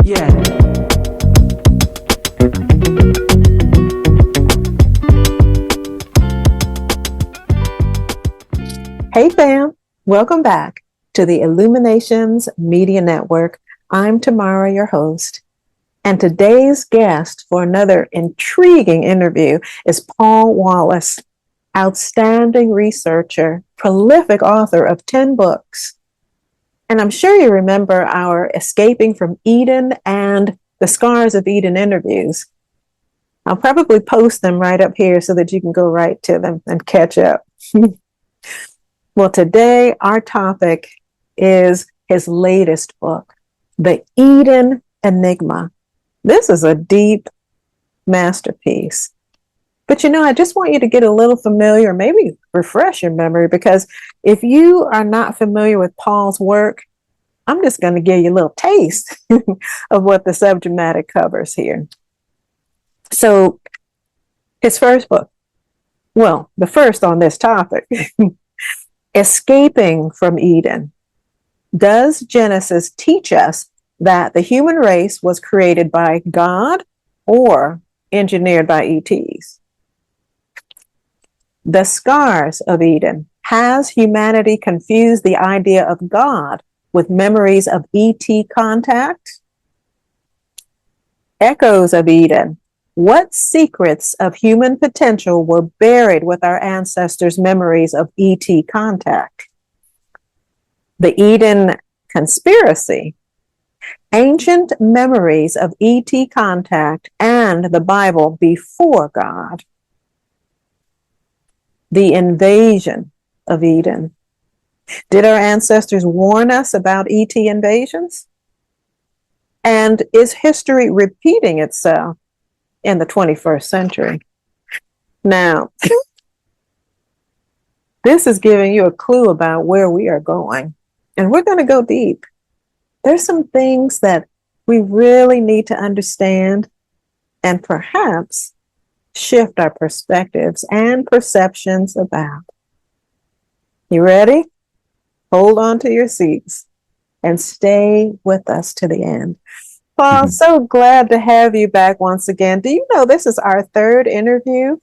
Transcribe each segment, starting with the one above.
Yeah. Hey fam, welcome back to the Illuminations Media Network. I'm Tamara, your host, and today's guest for another intriguing interview is Paul Wallis, outstanding researcher, prolific author of 10 books. And I'm sure you remember our Escaping from Eden and the Scars of Eden interviews. I'll probably post them right up here so that you can go right to them and catch up. Well, today our topic is his latest book, The Eden Enigma. This is a deep masterpiece. But I just want you to get a little familiar, maybe refresh your memory, because if you are not familiar with Paul's work, I'm just going to give you a little taste of what the subject matter covers here. So his first book, well, the first on this topic, Escaping from Eden. Does Genesis teach us that the human race was created by God or engineered by ETs? The Scars of Eden. Has humanity confused the idea of God with memories of ET contact? Echoes of Eden. What secrets of human potential were buried with our ancestors' memories of ET contact? The Eden Conspiracy. Ancient memories of ET contact and the Bible before God. The Invasion of Eden. Did our ancestors warn us about ET invasions? And is history repeating itself in the 21st century? Now, this is giving you a clue about where we are going, and we're going to go deep. There's some things that we really need to understand and perhaps shift our perspectives and perceptions about. You ready? Hold on to your seats and stay with us to the end. Paul, so glad to have you back once again. Do you know this is our third interview?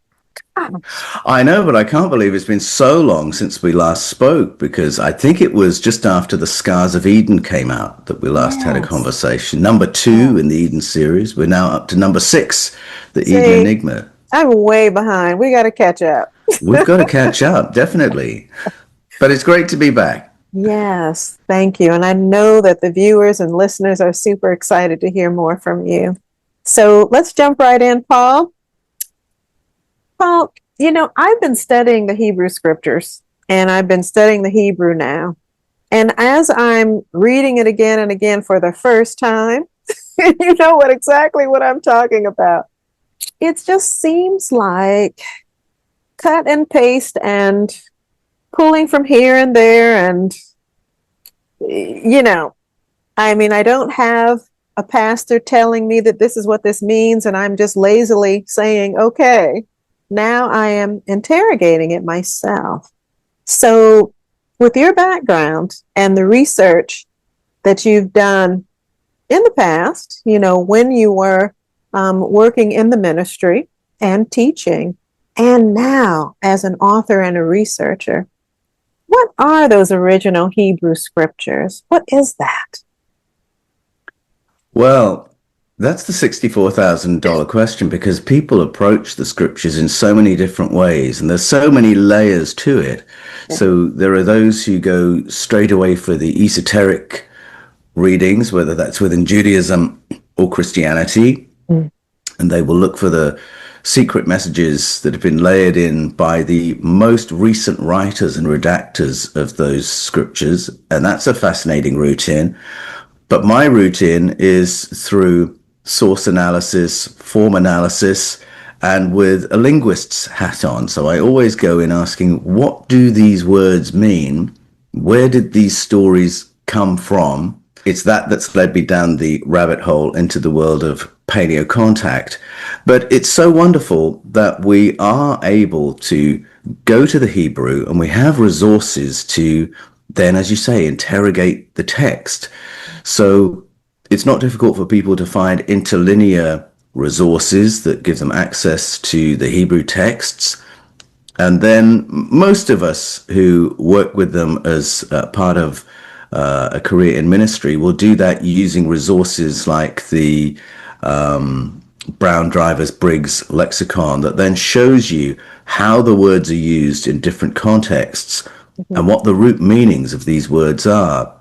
I know, but I can't believe it's been so long since we last spoke, because I think it was just after The Scars of Eden came out that we last had a conversation. Number 2 in the Eden series. We're now up to number 6, The Eden Enigma. I'm way behind. We got to catch up. We've got to catch up, definitely. But it's great to be back. Yes, thank you. And I know that the viewers and listeners are super excited to hear more from you. So let's jump right in, Paul. Paul, I've been studying the Hebrew scriptures, and I've been studying the Hebrew now. And as I'm reading it again and again for the first time, you know exactly what I'm talking about. It just seems like cut and paste and pulling from here and there. And, I don't have a pastor telling me that this is what this means, and I'm just lazily saying, okay. Now I am interrogating it myself. So with your background and the research that you've done in the past, when you were working in the ministry and teaching, and now as an author and a researcher, what are those original Hebrew scriptures? What is that? Well, that's the $64,000 question, because people approach the scriptures in so many different ways, and there's so many layers to it. So there are those who go straight away for the esoteric readings, whether that's within Judaism or Christianity, and they will look for the secret messages that have been layered in by the most recent writers and redactors of those scriptures, and that's a fascinating route in. But my route in is through source analysis, form analysis, and with a linguist's hat on. So I always go in asking, what do these words mean? Where did these stories come from? It's that's led me down the rabbit hole into the world of paleo-contact. But it's so wonderful that we are able to go to the Hebrew, and we have resources to then, as you say, interrogate the text. So it's not difficult for people to find interlinear resources that give them access to the Hebrew texts. And then most of us who work with them as part of a career in ministry will do that using resources like the Brown Drivers Briggs lexicon that then shows you how the words are used in different contexts and what the root meanings of these words are.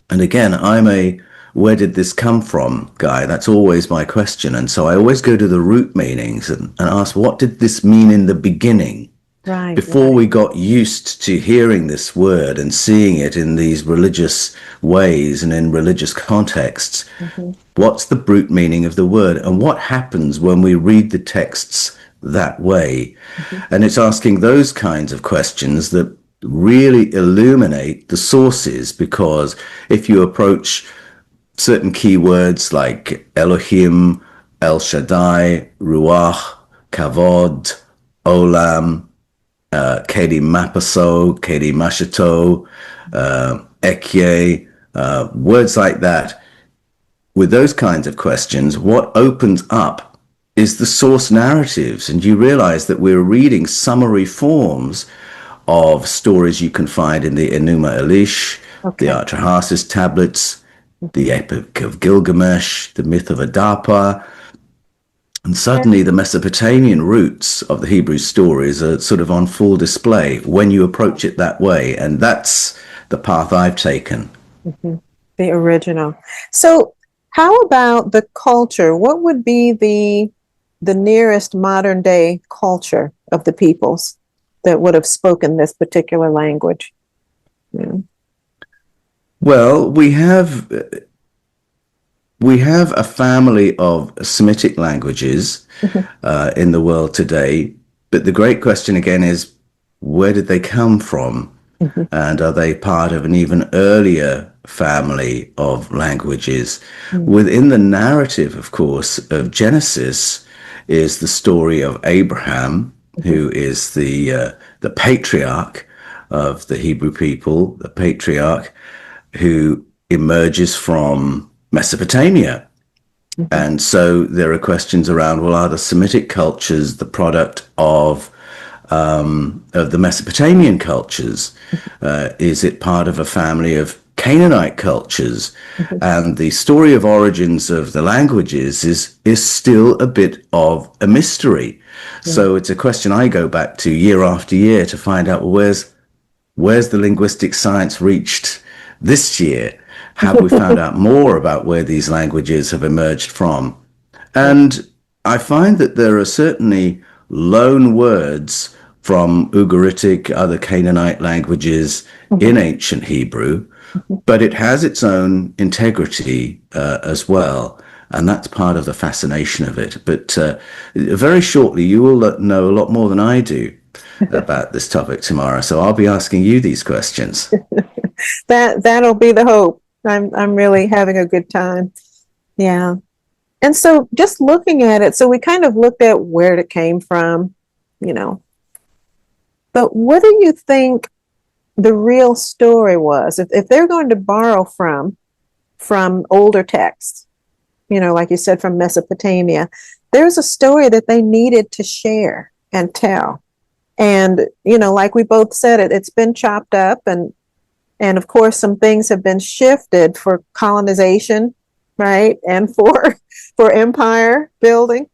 And again, I'm a where did this come from guy. That's always my question. And so I always go to the root meanings and ask, what did this mean in the beginning? Right. Before we got used to hearing this word and seeing it in these religious ways and in religious contexts, what's the root meaning of the word? And what happens when we read the texts that way? And it's asking those kinds of questions that really illuminate the sources, because if you approach certain keywords like Elohim, El Shaddai, Ruach, Kavod, Olam, Kedi Mapaso, Kedi Mashato, Ekye, words like that, with those kinds of questions, what opens up is the source narratives. And you realize that we're reading summary forms of stories you can find in the Enuma Elish, the Atrahasis tablets, the Epic of Gilgamesh, the myth of Adapa. And suddenly the Mesopotamian roots of the Hebrew stories are sort of on full display when you approach it that way. And that's the path I've taken. The original. So how about the culture? What would be the nearest modern day culture of the peoples that would have spoken this particular language? Yeah. Well, we have a family of Semitic languages in the world today, but the great question again is, where did they come from? And are they part of an even earlier family of languages? Within the narrative, of course, of Genesis is the story of Abraham, who is the patriarch of the Hebrew people, the patriarch who emerges from Mesopotamia. And so there are questions around, well, are the Semitic cultures the product of the Mesopotamian cultures? Is it part of a family of Canaanite cultures? And the story of origins of the languages is still a bit of a mystery. So it's a question I go back to year after year to find out, well, where's the linguistic science reached this year? Have we found out more about where these languages have emerged from? And I find that there are certainly loan words from Ugaritic, other Canaanite languages in ancient Hebrew, but it has its own integrity as well. And that's part of the fascination of it. But very shortly, you will know a lot more than I do about this topic tomorrow. So I'll be asking you these questions. That'll be the hope. I'm really having a good time. Yeah. And so just looking at it, so we kind of looked at where it came from, but what do you think the real story was? If they're going to borrow from older texts, like you said, from Mesopotamia, there's a story that they needed to share and tell. And, like we both said, it's been chopped up and of course, some things have been shifted for colonization, right? And for empire building.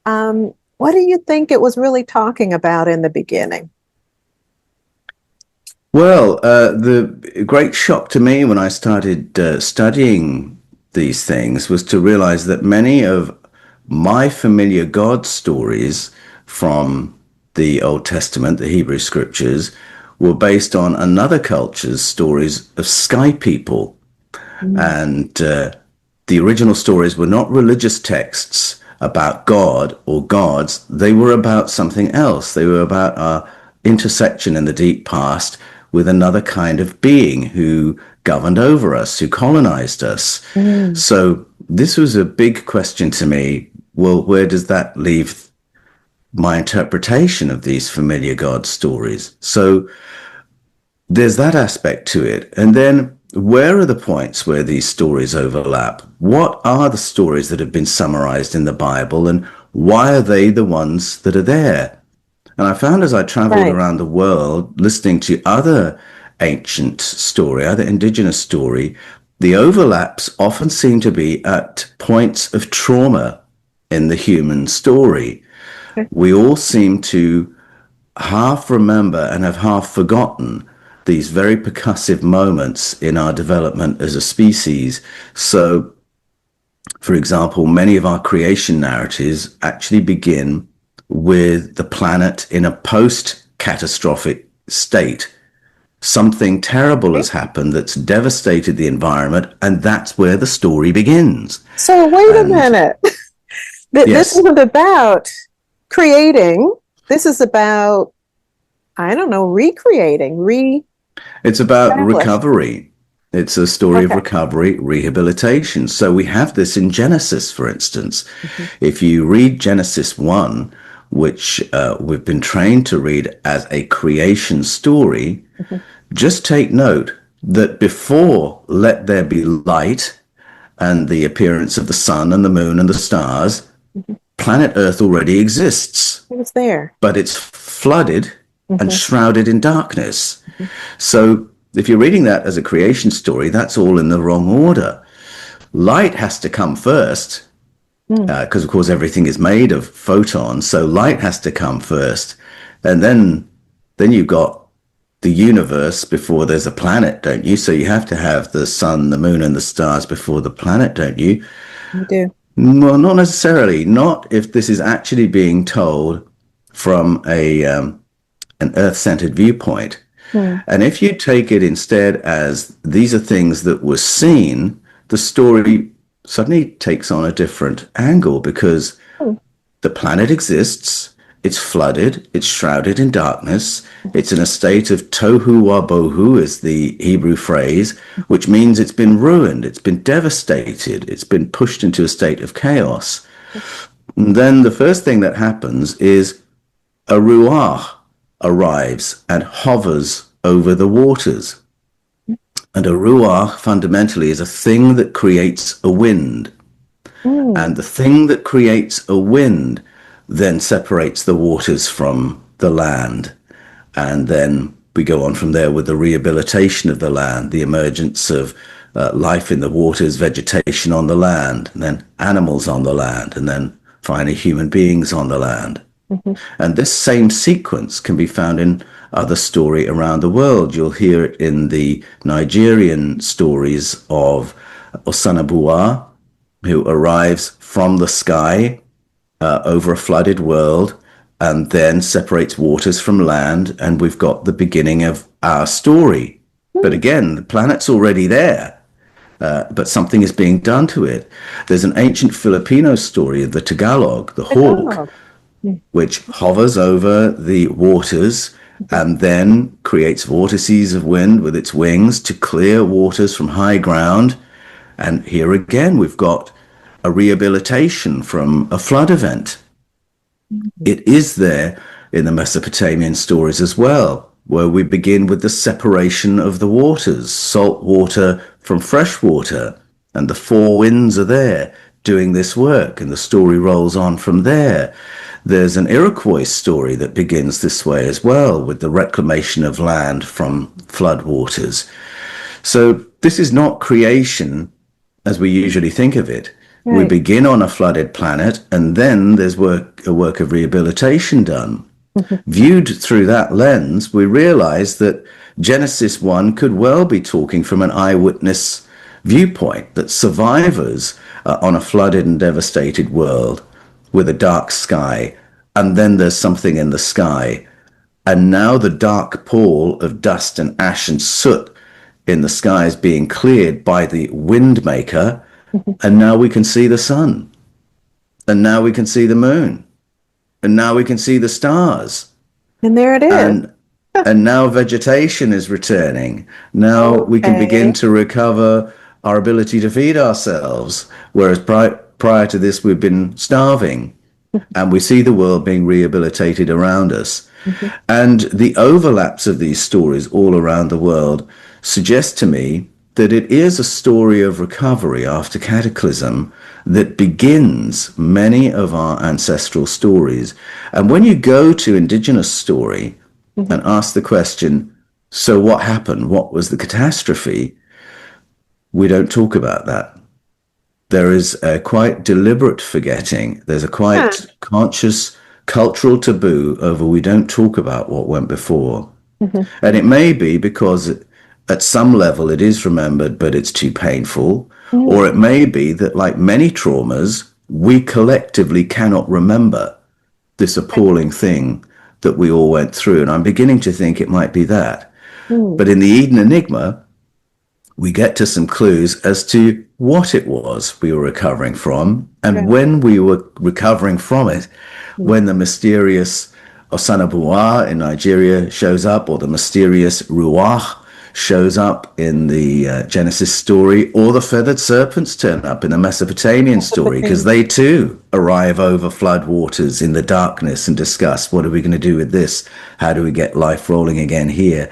What do you think it was really talking about in the beginning? Well, the great shock to me when I started studying these things was to realize that many of my familiar God stories from the Old Testament, the Hebrew scriptures, were based on another culture's stories of sky people. And the original stories were not religious texts about God or gods. They were about something else. They were about our intersection in the deep past with another kind of being who governed over us, who colonized us. So this was a big question to me. Well, where does that leave my interpretation of these familiar God stories? So there's that aspect to it. And then where are the points where these stories overlap? What are the stories that have been summarized in the Bible, and why are they the ones that are there? And I found as I traveled Right. around the world, listening to other ancient story, other indigenous story, the overlaps often seem to be at points of trauma in the human story. Okay. We all seem to half remember and have half forgotten these very percussive moments in our development as a species. So, for example, many of our creation narratives actually begin with the planet in a post-catastrophic state. Something terrible has happened that's devastated the environment, and that's where the story begins. So wait a And minute. This yes, isn't about creating. This is about, I don't know, recreating, it's about reestablish. recovery. It's a story of Okay. recovery, rehabilitation. So we have this in Genesis, for instance. Mhm. If you read Genesis 1, which we've been trained to read as a creation story, Mhm. just take note that before let there be light and the appearance of the sun and the moon and the stars, Mhm. planet Earth already exists, It was there. but it's flooded and Mhm. shrouded in darkness. Mhm. So if you're reading that as a creation story, that's all in the wrong order. Light has to come first, Mm. because of course everything is made of photons, so light has to come first, and then you've got the universe before there's a planet, don't you? So you have to have the sun, the moon, and the stars before the planet, don't you? You do. Well, not necessarily. Not if this is actually being told from a an Earth-centered viewpoint. Mm. And if you take it instead as these are things that were seen, the story suddenly takes on a different angle because Mm. the planet exists, it's flooded, it's shrouded in darkness, it's in a state of tohu wabohu, is the Hebrew phrase, which means it's been ruined, it's been devastated, it's been pushed into a state of chaos. And then the first thing that happens is a ruach arrives and hovers over the waters. And a ruach fundamentally is a thing that creates a wind. Mm. And the thing that creates a wind then separates the waters from the land. And then we go on from there with the rehabilitation of the land, the emergence of life in the waters, vegetation on the land, and then animals on the land, and then finally human beings on the land. Mhm. And this same sequence can be found in other story around the world. You'll hear it in the Nigerian stories of Osanabua, who arrives from the sky over a flooded world and then separates waters from land. And we've got the beginning of our story. But Mm. again, the planet's already there, but something is being done to it. There's an ancient Filipino story of the Tagalog, the The hawk, dog. Mm. which hovers over the waters Mhm. and then creates vortices of wind with its wings to clear waters from high ground. And here again, we've got a rehabilitation from a flood event. Mhm. It is there in the Mesopotamian stories as well, where we begin with the separation of the waters, salt water from fresh water, and the four winds are there doing this work, and the story rolls on from there. There's an Iroquois story that begins this way as well, with the reclamation of land from flood waters. So this is not creation as we usually think of it. We Right. begin on a flooded planet, and then there's a work of rehabilitation done. Mhm. Viewed through that lens, we realize that Genesis 1 could well be talking from an eyewitness viewpoint, that survivors on a flooded and devastated world with a dark sky, and then there's something in the sky. And now the dark pall of dust and ash and soot in the sky is being cleared by the wind maker, Mhm. and now we can see the sun, and now we can see the moon, and now we can see the stars, And there it is. and and now vegetation is returning. Now we can begin Okay. to recover our ability to feed ourselves, whereas prior to this we've been starving, and we see the world being rehabilitated around us. Mhm. And the overlaps of these stories all around the world suggest to me that it is a story of recovery after cataclysm that begins many of our ancestral stories. And when you go to indigenous story and ask the question, so what happened? What was the catastrophe? We don't talk about that. There is a quite deliberate forgetting. There's a quite conscious cultural taboo over we don't talk about what went before. And it may be because at some level it is remembered, but it's too painful. Or it may be that, like many traumas, we collectively cannot remember this appalling thing that we all went through. And I'm beginning to think it might be that. But in the Eden Enigma, we get to some clues as to what it was we were recovering from and when we were recovering from it, when the mysterious Osanabuwa in Nigeria shows up, or the mysterious ruach shows up in the Genesis story, or the feathered serpents turn up in the Mesopotamian story, because they too arrive over flood waters in the darkness and discuss, what are we going to do with this? How do we get life rolling again here?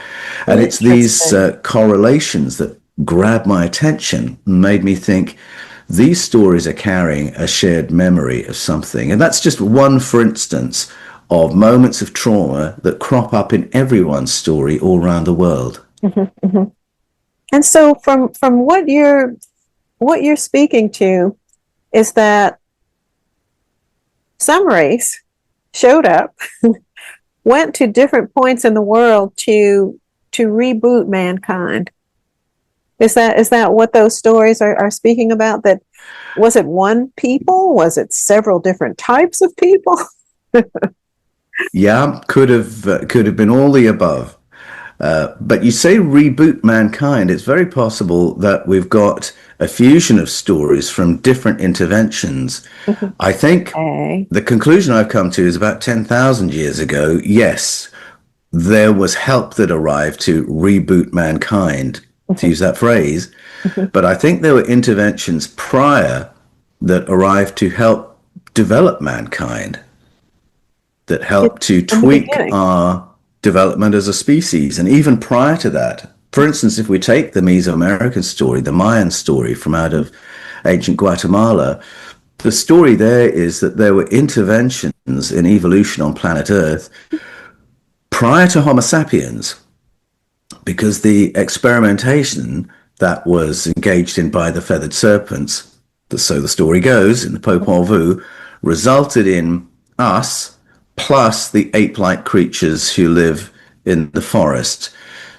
And it's these correlations that grabbed my attention and made me think these stories are carrying a shared memory of something. And that's just one, for instance, of moments of trauma that crop up in everyone's story all around the world. And so from what you're speaking to is that some race showed up, went to different points in the world to reboot mankind. Is that what those stories are speaking about? That was it one people? Was it several different types of people? Yeah, could have been all the above. But you say reboot mankind, it's very possible that we've got a fusion of stories from different interventions. I think the conclusion I've come to is about 10,000 years ago, yes, there was help that arrived to reboot mankind, to use that phrase. But I think there were interventions prior that arrived to help develop mankind, that helped to tweak our development as a species. And even prior to that, for instance, if we take the Mesoamerican story, the Mayan story from out of ancient Guatemala, the story there is that there were interventions in evolution on planet Earth prior to Homo sapiens, because the experimentation that was engaged in by the feathered serpents, so the story goes, in the Popol Vuh, resulted in us plus the ape-like creatures who live in the forest.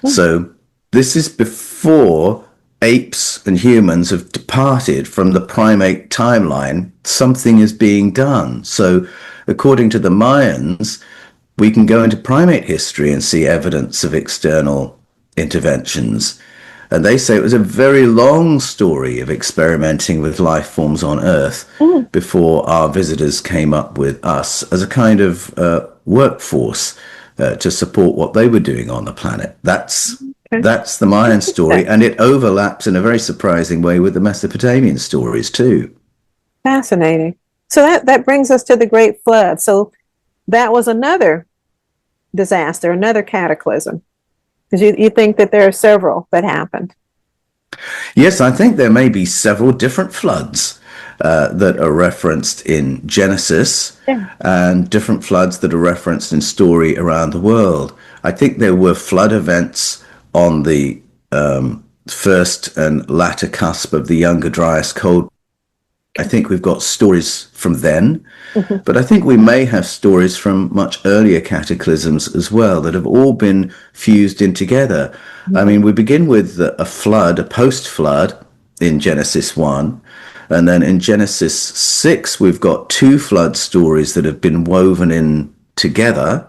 So this is before apes and humans have departed from the primate timeline. Something is being done. So according to the Mayans, we can go into primate history and see evidence of external interventions. And they say it was a very long story of experimenting with life forms on Earth before our visitors came up with us as a kind of workforce to support what they were doing on the planet. That's the Mayan story, and it overlaps in a very surprising way with the Mesopotamian stories too. Fascinating. So that brings us to the Great Flood. So that was another disaster, another cataclysm. Because you think that there are several that happened. Yes, I think there may be several different floods that are referenced in Genesis, and different floods that are referenced in story around the world. I think there were flood events on the first and latter cusp of the Younger Dryas Cold. I think we've got stories from then, but I think we may have stories from much earlier cataclysms as well that have all been fused in together. I mean, we begin with a flood, a post-flood in Genesis 1, and then in Genesis 6, we've got two flood stories that have been woven in together.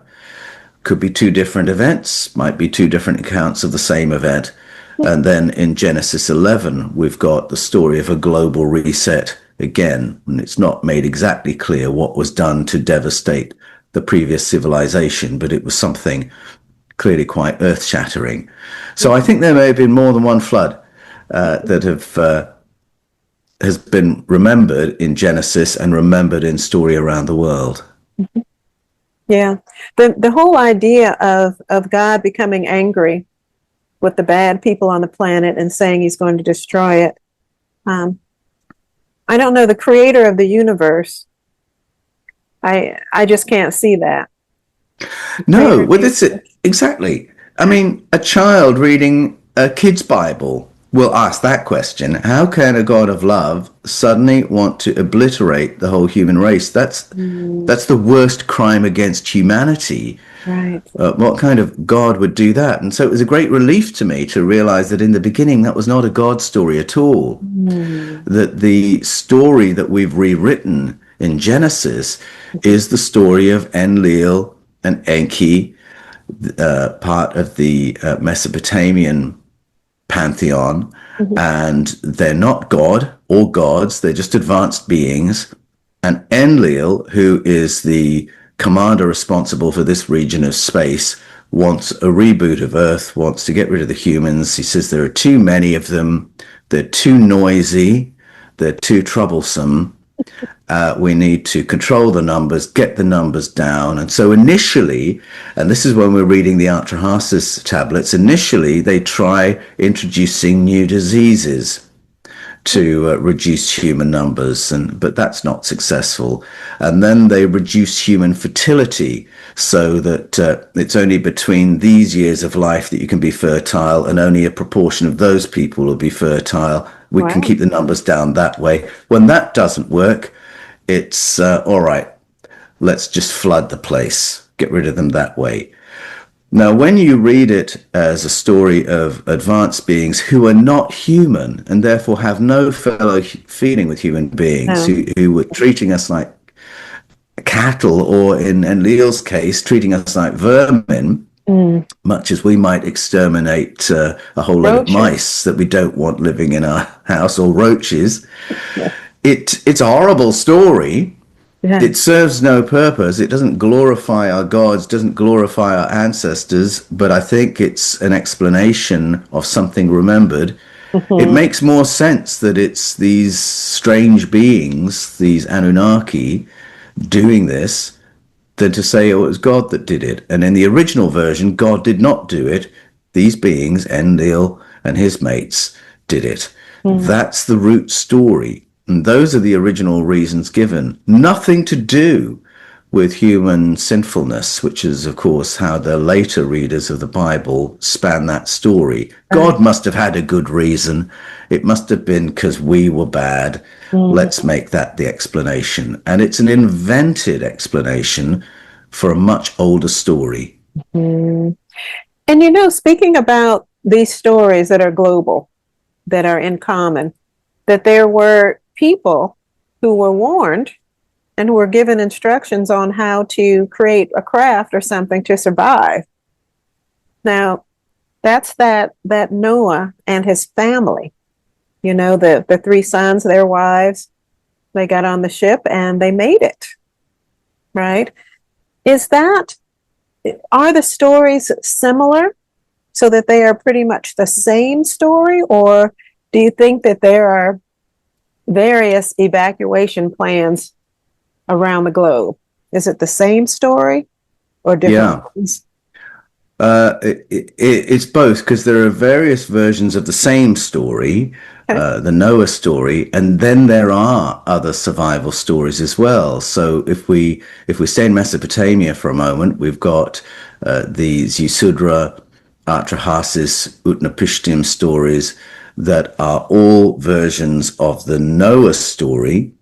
Could be two different events, might be two different accounts of the same event. And then in Genesis 11, we've got the story of a global reset again, and it's not made exactly clear what was done to devastate the previous civilization, but it was something clearly quite earth-shattering. So I think there may have been more than one flood that has been remembered in Genesis and remembered in story around the world. Yeah, the whole idea of God becoming angry with the bad people on the planet and saying he's going to destroy it. I don't know, the creator of the universe. I just can't see that. No, well, that's it. Exactly. I mean, a child reading a kid's Bible will ask that question. How can a God of love suddenly want to obliterate the whole human race? That's the worst crime against humanity. Right. What kind of God would do that? And so it was a great relief to me to realize that in the beginning, that was not a God story at all. That the story that we've rewritten in Genesis is the story of Enlil and Enki, part of the Mesopotamian pantheon, and they're not God or gods, they're just advanced beings. And Enlil, who is the commander responsible for this region of space, wants a reboot of Earth, wants to get rid of the humans. He says there are too many of them, they're too noisy, they're too troublesome. We need to control the numbers, get the numbers down. And so initially, and this is when we're reading the Atrahasis tablets, initially they try introducing new diseases to reduce human numbers, but that's not successful. And then they reduce human fertility so that it's only between these years of life that you can be fertile, and only a proportion of those people will be fertile. We can keep the numbers down that way. When that doesn't work, it's all right, let's just flood the place, get rid of them that way. Now, when you read it as a story of advanced beings who are not human and therefore have no fellow feeling with human beings, who were treating us like cattle, or in Enlil's case, treating us like vermin, much as we might exterminate a whole lot of mice that we don't want living in our house, or roaches. It's a horrible story. Yeah. It serves no purpose. It doesn't glorify our gods, doesn't glorify our ancestors, but I think it's an explanation of something remembered. It makes more sense that it's these strange beings, these Anunnaki, doing this, than to say, oh, it was God that did it. And in the original version, God did not do it. These beings, Enlil and his mates, did it. That's the root story. And those are the original reasons given. Nothing to do with human sinfulness, which is, of course, how the later readers of the Bible span that story. God must have had a good reason. It must have been because we were bad. Let's make that the explanation. And it's an invented explanation for a much older story. And, you know, speaking about these stories that are global, that are in common, that there were people who were warned and who were given instructions on how to create a craft or something to survive. Now, that's that Noah and his family, you know, the three sons, their wives, they got on the ship and they made it, right? Are the stories similar so that they are pretty much the same story, or do you think that there are various evacuation plans around the globe? Is it the same story or different ones? It's both, because there are various versions of the same story, the Noah story, and then there are other survival stories as well. So if we stay in Mesopotamia for a moment, we've got the Ziusudra, Atrahasis, Utnapishtim stories that are all versions of the Noah story.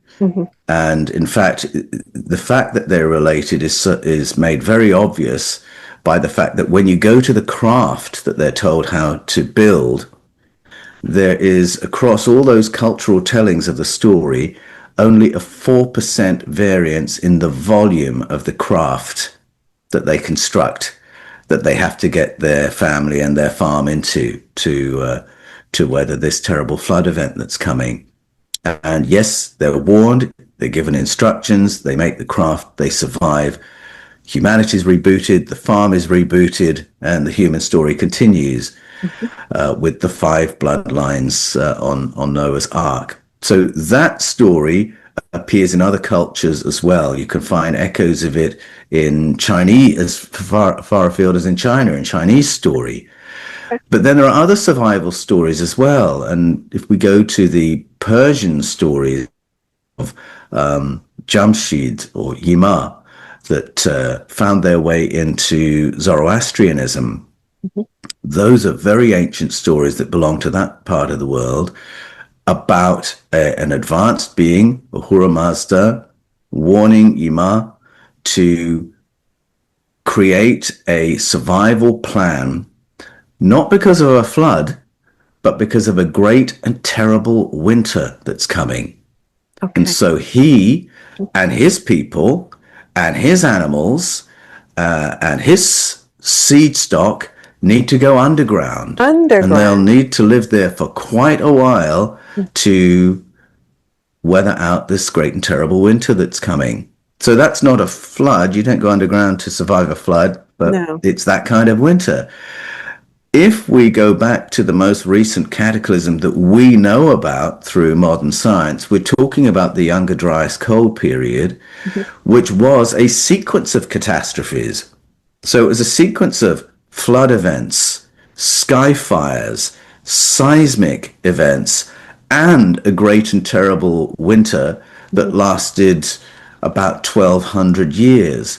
And in fact, the fact that they're related is made very obvious by the fact that when you go to the craft that they're told how to build, there is, across all those cultural tellings of the story, only a 4% variance in the volume of the craft that they construct, that they have to get their family and their farm into to weather this terrible flood event that's coming. And yes, they're warned, they're given instructions, they make the craft, they survive. Humanity's rebooted, the farm is rebooted, and the human story continues with the 5 bloodlines on Noah's Ark. So that story appears in other cultures as well. You can find echoes of it in Chinese, as far afield as in China, in Chinese story. But then there are other survival stories as well. And if we go to the Persian stories of Jamshid or Yima that found their way into Zoroastrianism, those are very ancient stories that belong to that part of the world about an advanced being, Ahura Mazda, warning Yima to create a survival plan, not because of a flood, but because of a great and terrible winter that's coming. Okay. And so he and his people and his animals and his seed stock need to go underground. And they'll need to live there for quite a while to weather out this great and terrible winter that's coming. So that's not a flood. You don't go underground to survive a flood, but it's that kind of winter. If we go back to the most recent cataclysm that we know about through modern science, we're talking about the Younger Dryas Cold period, which was a sequence of catastrophes. So it was a sequence of flood events, sky fires, seismic events, and a great and terrible winter that lasted about 1,200 years.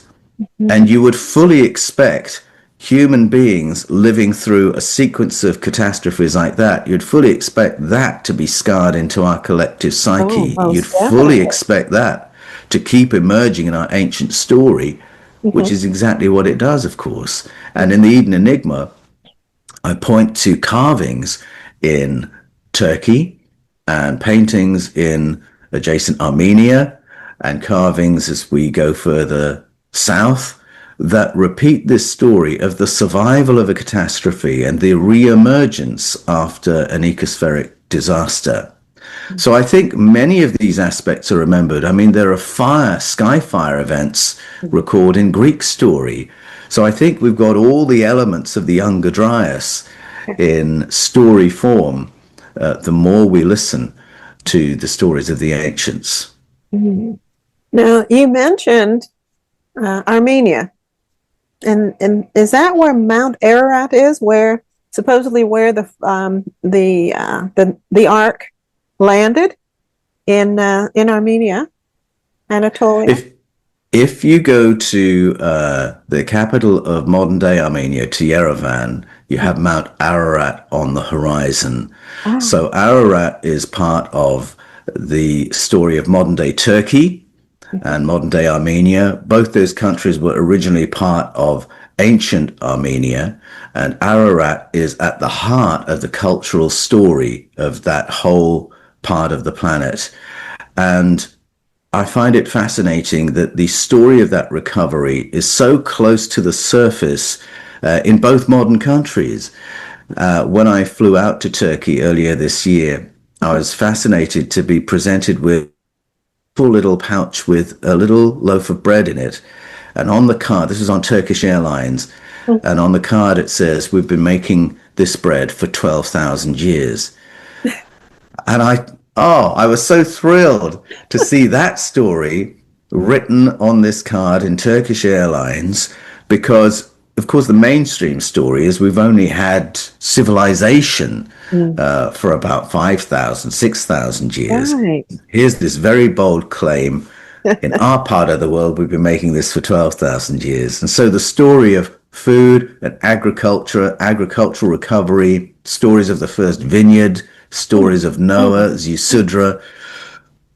And you would fully expect human beings living through a sequence of catastrophes like that, you'd fully expect that to be scarred into our collective psyche. You'd fully expect that to keep emerging in our ancient story, which is exactly what it does, of course. And in the Eden Enigma, I point to carvings in Turkey and paintings in adjacent Armenia and carvings as we go further south that repeat this story of the survival of a catastrophe and the re-emergence after an ecospheric disaster. So I think many of these aspects are remembered. I mean, there are sky fire events recorded in Greek story. So I think we've got all the elements of the Younger Dryas in story form, the more we listen to the stories of the ancients. Now, you mentioned Armenia. And is that where Mount Ararat is, where supposedly where the ark landed in Armenia, Anatolia? If you go to the capital of modern day Armenia, to Yerevan, you have Mount Ararat on the horizon. So Ararat is part of the story of modern day Turkey and modern day Armenia. Both those countries were originally part of ancient Armenia, and Ararat is at the heart of the cultural story of that whole part of the planet. And I find it fascinating that the story of that recovery is so close to the surface in both modern countries. When I flew out to Turkey earlier this year, I was fascinated to be presented with little pouch with a little loaf of bread in it, and on the card, this is on Turkish Airlines, and on the card it says, we've been making this bread for 12,000 years. And I was so thrilled to see that story written on this card in Turkish Airlines, because of course the mainstream story is we've only had civilization for about 5,000, 6,000 years. Right. Here's this very bold claim. In our part of the world, we've been making this for 12,000 years. And so the story of food and agriculture, agricultural recovery, stories of the first vineyard, stories of Noah, Ziusudra,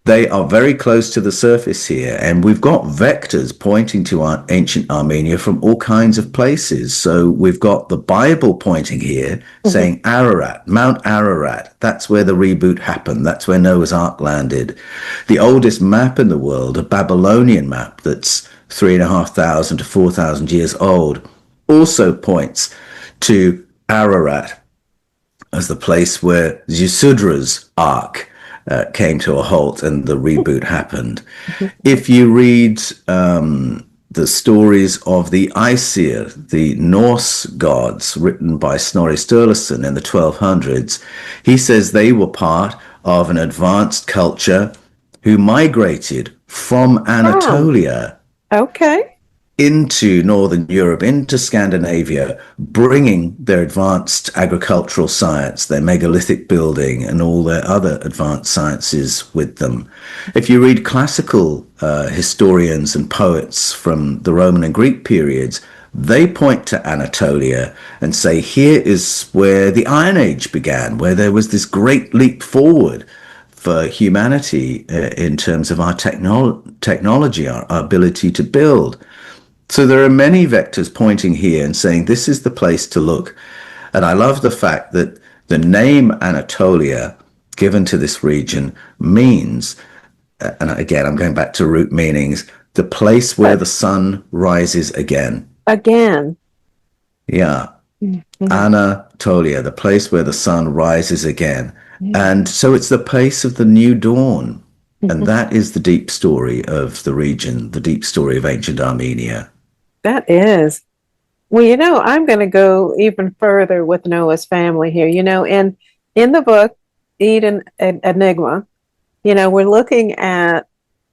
they are very close to the surface here. And we've got vectors pointing to our ancient Armenia from all kinds of places. So we've got the Bible pointing here, saying Ararat, Mount Ararat. That's where the reboot happened. That's where Noah's Ark landed. The oldest map in the world, a Babylonian map that's 3,500 to 4,000 years old, also points to Ararat as the place where Ziusudra's Ark came to a halt and the reboot happened. If you read the stories of the Aesir, the Norse gods, written by Snorri Sturluson in the 1200s, he says they were part of an advanced culture who migrated from Anatolia. Okay. into Northern Europe, into Scandinavia, bringing their advanced agricultural science, their megalithic building, and all their other advanced sciences with them. If you read classical historians and poets from the Roman and Greek periods, they point to Anatolia and say, here is where the Iron Age began, where there was this great leap forward for humanity in terms of our technology, our ability to build. So there are many vectors pointing here and saying this is the place to look. And I love the fact that the name Anatolia given to this region means, and again, I'm going back to root meanings, the place where the sun rises again. Again. Yeah. Mm-hmm. Anatolia, the place where the sun rises again. Mm-hmm. And so it's the place of the new dawn. Mm-hmm. And that is the deep story of the region, the deep story of ancient Armenia. That is. Well, I'm going to go even further with Noah's family here. In the book, Eden Enigma, we're looking at,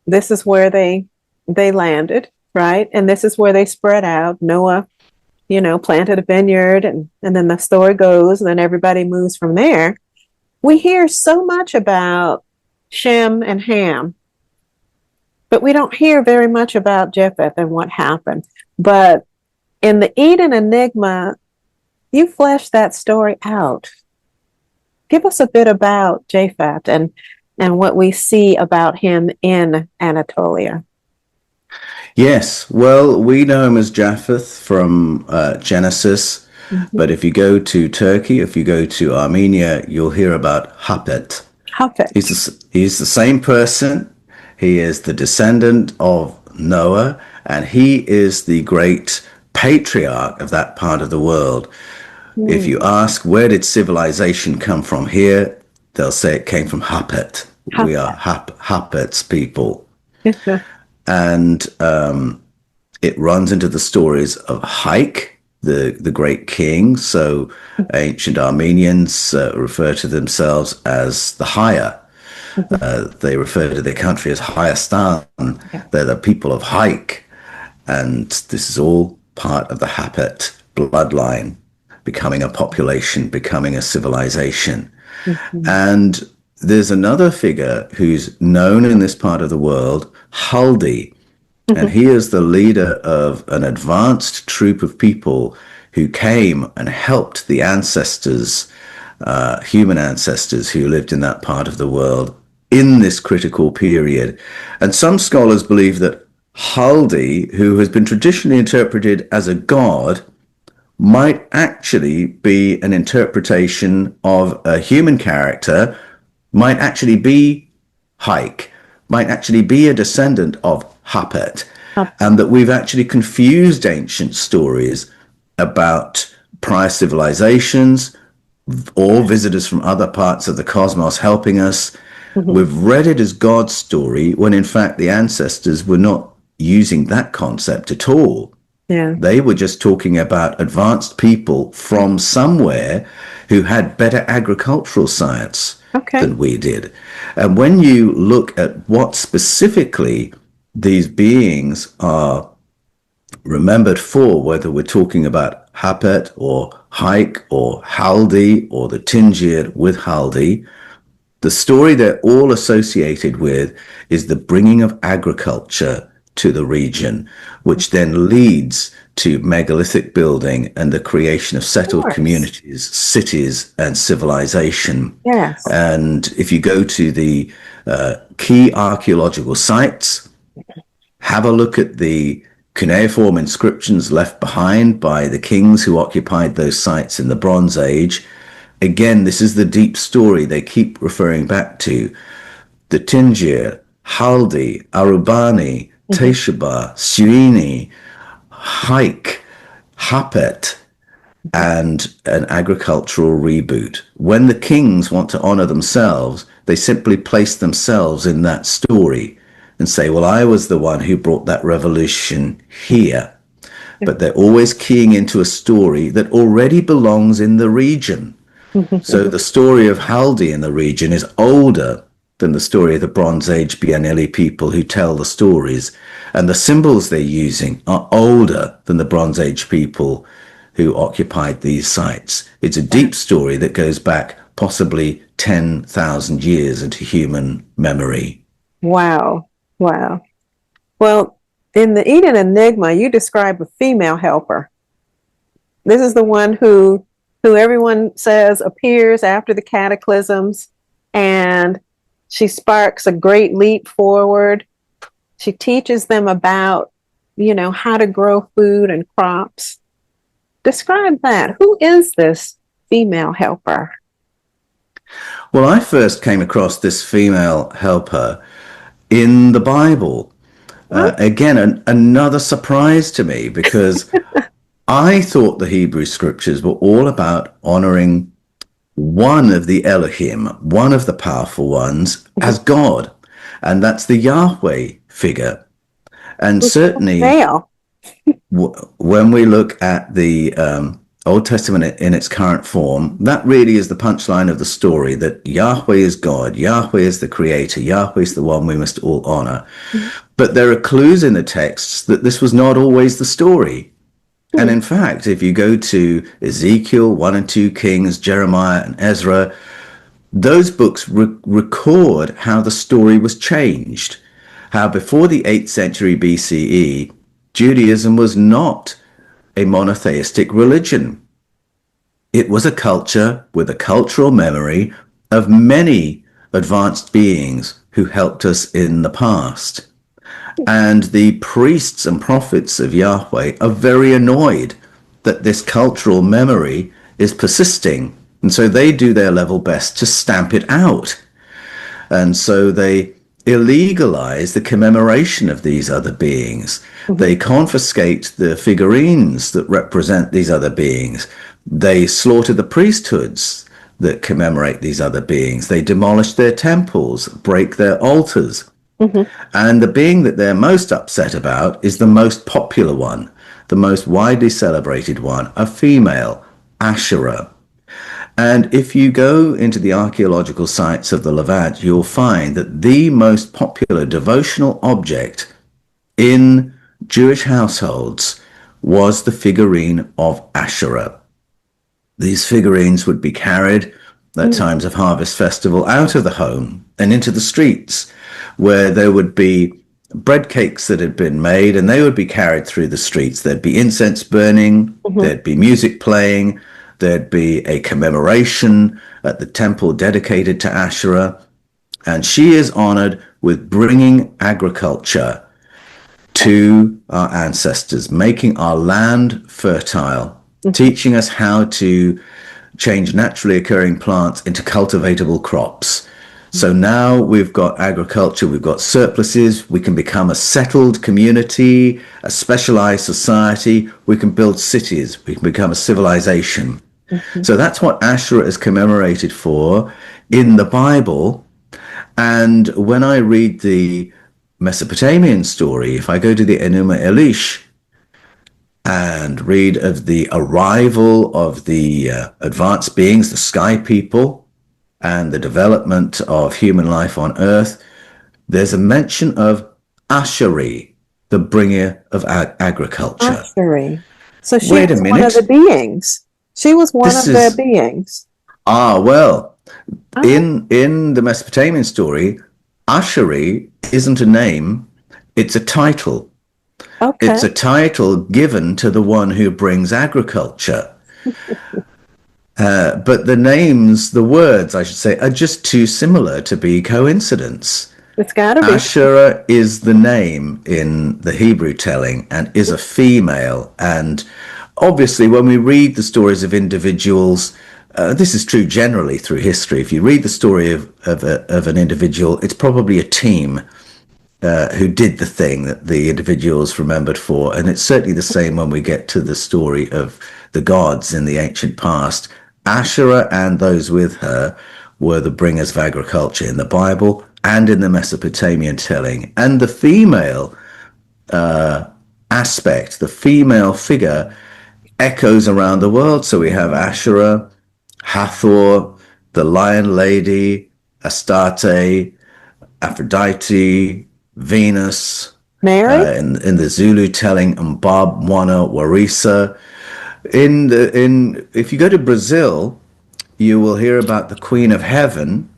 this is where they landed, right? And this is where they spread out. Noah, planted a vineyard, and then the story goes, and then everybody moves from there. We hear so much about Shem and Ham, but we don't hear very much about Japheth and what happened. But in the Eden Enigma, you flesh that story out. Give us a bit about Japheth and what we see about him in Anatolia. Yes, well, we know him as Japheth from Genesis, mm-hmm. But if you go to Turkey, if you go to Armenia, you'll hear about Japheth. Japheth. He's the same person. He is the descendant of Noah, and he is the great patriarch of that part of the world. If you ask, where did civilization come from here? They'll say it came from Japheth. We are Japheth's people. And it runs into the stories of Haik, the great king. So ancient Armenians refer to themselves as the Haya. They refer to their country as Hayastan. They're the people of Haik. And this is all part of the Japheth bloodline, becoming a population, becoming a civilization. Mm-hmm. And there's another figure who's known in this part of the world, Haldi, mm-hmm. and he is the leader of an advanced troop of people who came and helped the ancestors, human ancestors who lived in that part of the world in this critical period. And some scholars believe that Haldi, who has been traditionally interpreted as a god, might actually be an interpretation of a human character, might actually be Haik, might actually be a descendant of Japheth, and that we've actually confused ancient stories about prior civilizations or visitors from other parts of the cosmos helping us. Mm-hmm. We've read it as God's story when in fact the ancestors were not using that concept at all. Yeah. They were just talking about advanced people from somewhere who had better agricultural science than we did. And when you look at what specifically these beings are remembered for, whether we're talking about Japheth or Haik or Haldi or the Tingir with Haldi, the story they're all associated with is the bringing of agriculture to the region, which then leads to megalithic building and the creation of settled communities, cities, and civilization. Yes. And if you go to the key archaeological sites, have a look at the cuneiform inscriptions left behind by the kings who occupied those sites in the Bronze Age. Again, this is the deep story they keep referring back to. The Tingir, Haldi, Arubani, Teshaba, Suini, Haik, Japheth, and an agricultural reboot. When the kings want to honor themselves, they simply place themselves in that story and say, well, I was the one who brought that revolution here. But they're always keying into a story that already belongs in the region. So the story of Haldi in the region is older than the story of the Bronze Age Bianelli people who tell the stories. And the symbols they're using are older than the Bronze Age people who occupied these sites. It's a deep story that goes back possibly 10,000 years into human memory. Wow. Wow. Well, in the Eden Enigma, you describe a female helper. This is the one who everyone says appears after the cataclysms, and she sparks a great leap forward. She teaches them about, how to grow food and crops. Describe that. Who is this female helper? Well, I first came across this female helper in the Bible. Again, another surprise to me, because I thought the Hebrew scriptures were all about honoring one of the Elohim, one of the powerful ones, as God. And that's the Yahweh figure. And certainly, when we look at the Old Testament in its current form, that really is the punchline of the story, that Yahweh is God, Yahweh is the creator, Yahweh is the one we must all honor. But there are clues in the texts that this was not always the story. And in fact, if you go to Ezekiel, 1 and 2 Kings, Jeremiah and Ezra, those books record how the story was changed. How before the 8th century BCE, Judaism was not a monotheistic religion. It was a culture with a cultural memory of many advanced beings who helped us in the past. And the priests and prophets of Yahweh are very annoyed that this cultural memory is persisting. And so they do their level best to stamp it out. And so they illegalize the commemoration of these other beings. They confiscate the figurines that represent these other beings. They slaughter the priesthoods that commemorate these other beings. They demolish their temples, break their altars. And the being that they're most upset about is the most popular one, the most widely celebrated one, a female, Asherah. And if you go into the archaeological sites of the Levant, you'll find that the most popular devotional object in Jewish households was the figurine of Asherah. These figurines would be carried at times of harvest festival out of the home and into the streets, where there would be bread cakes that had been made, and they would be carried through the streets. There'd be incense burning, there'd be music playing, there'd be a commemoration at the temple dedicated to Asherah, and she is honored with bringing agriculture to our ancestors, making our land fertile, teaching us how to change naturally occurring plants into cultivatable crops. So now we've got agriculture, we've got surpluses, we can become a settled community, a specialized society, we can build cities, we can become a civilization. So that's what Asherah is commemorated for in the Bible. And when I read the Mesopotamian story, if I go to the Enuma Elish and read of the arrival of the advanced beings, the sky people, and the development of human life on Earth, there's a mention of Asherah, the bringer of agriculture. Asherah. So she Wait a was minute. one of the beings. She was one of the beings. Well, in the Mesopotamian story, Asherah isn't a name, it's a title. Okay. It's a title given to the one who brings agriculture. But the names, the words, I should say, are just too similar to be coincidence. It's got to be. Asherah is the name in the Hebrew telling and is a female. And obviously, when we read the stories of individuals, this is true generally through history. If you read the story of an individual, it's probably a team who did the thing that the individual's remembered for. And it's certainly the same when we get to the story of the gods in the ancient past. Asherah and those with her were the bringers of agriculture in the Bible and in the Mesopotamian telling. And the female aspect, the female figure, echoes around the world. So we have Asherah, Hathor, the Lion Lady, Astarte, Aphrodite, Venus, Mary? in the Zulu telling, Mbab, Mwana, Warisa. If you go to Brazil, you will hear about the Queen of Heaven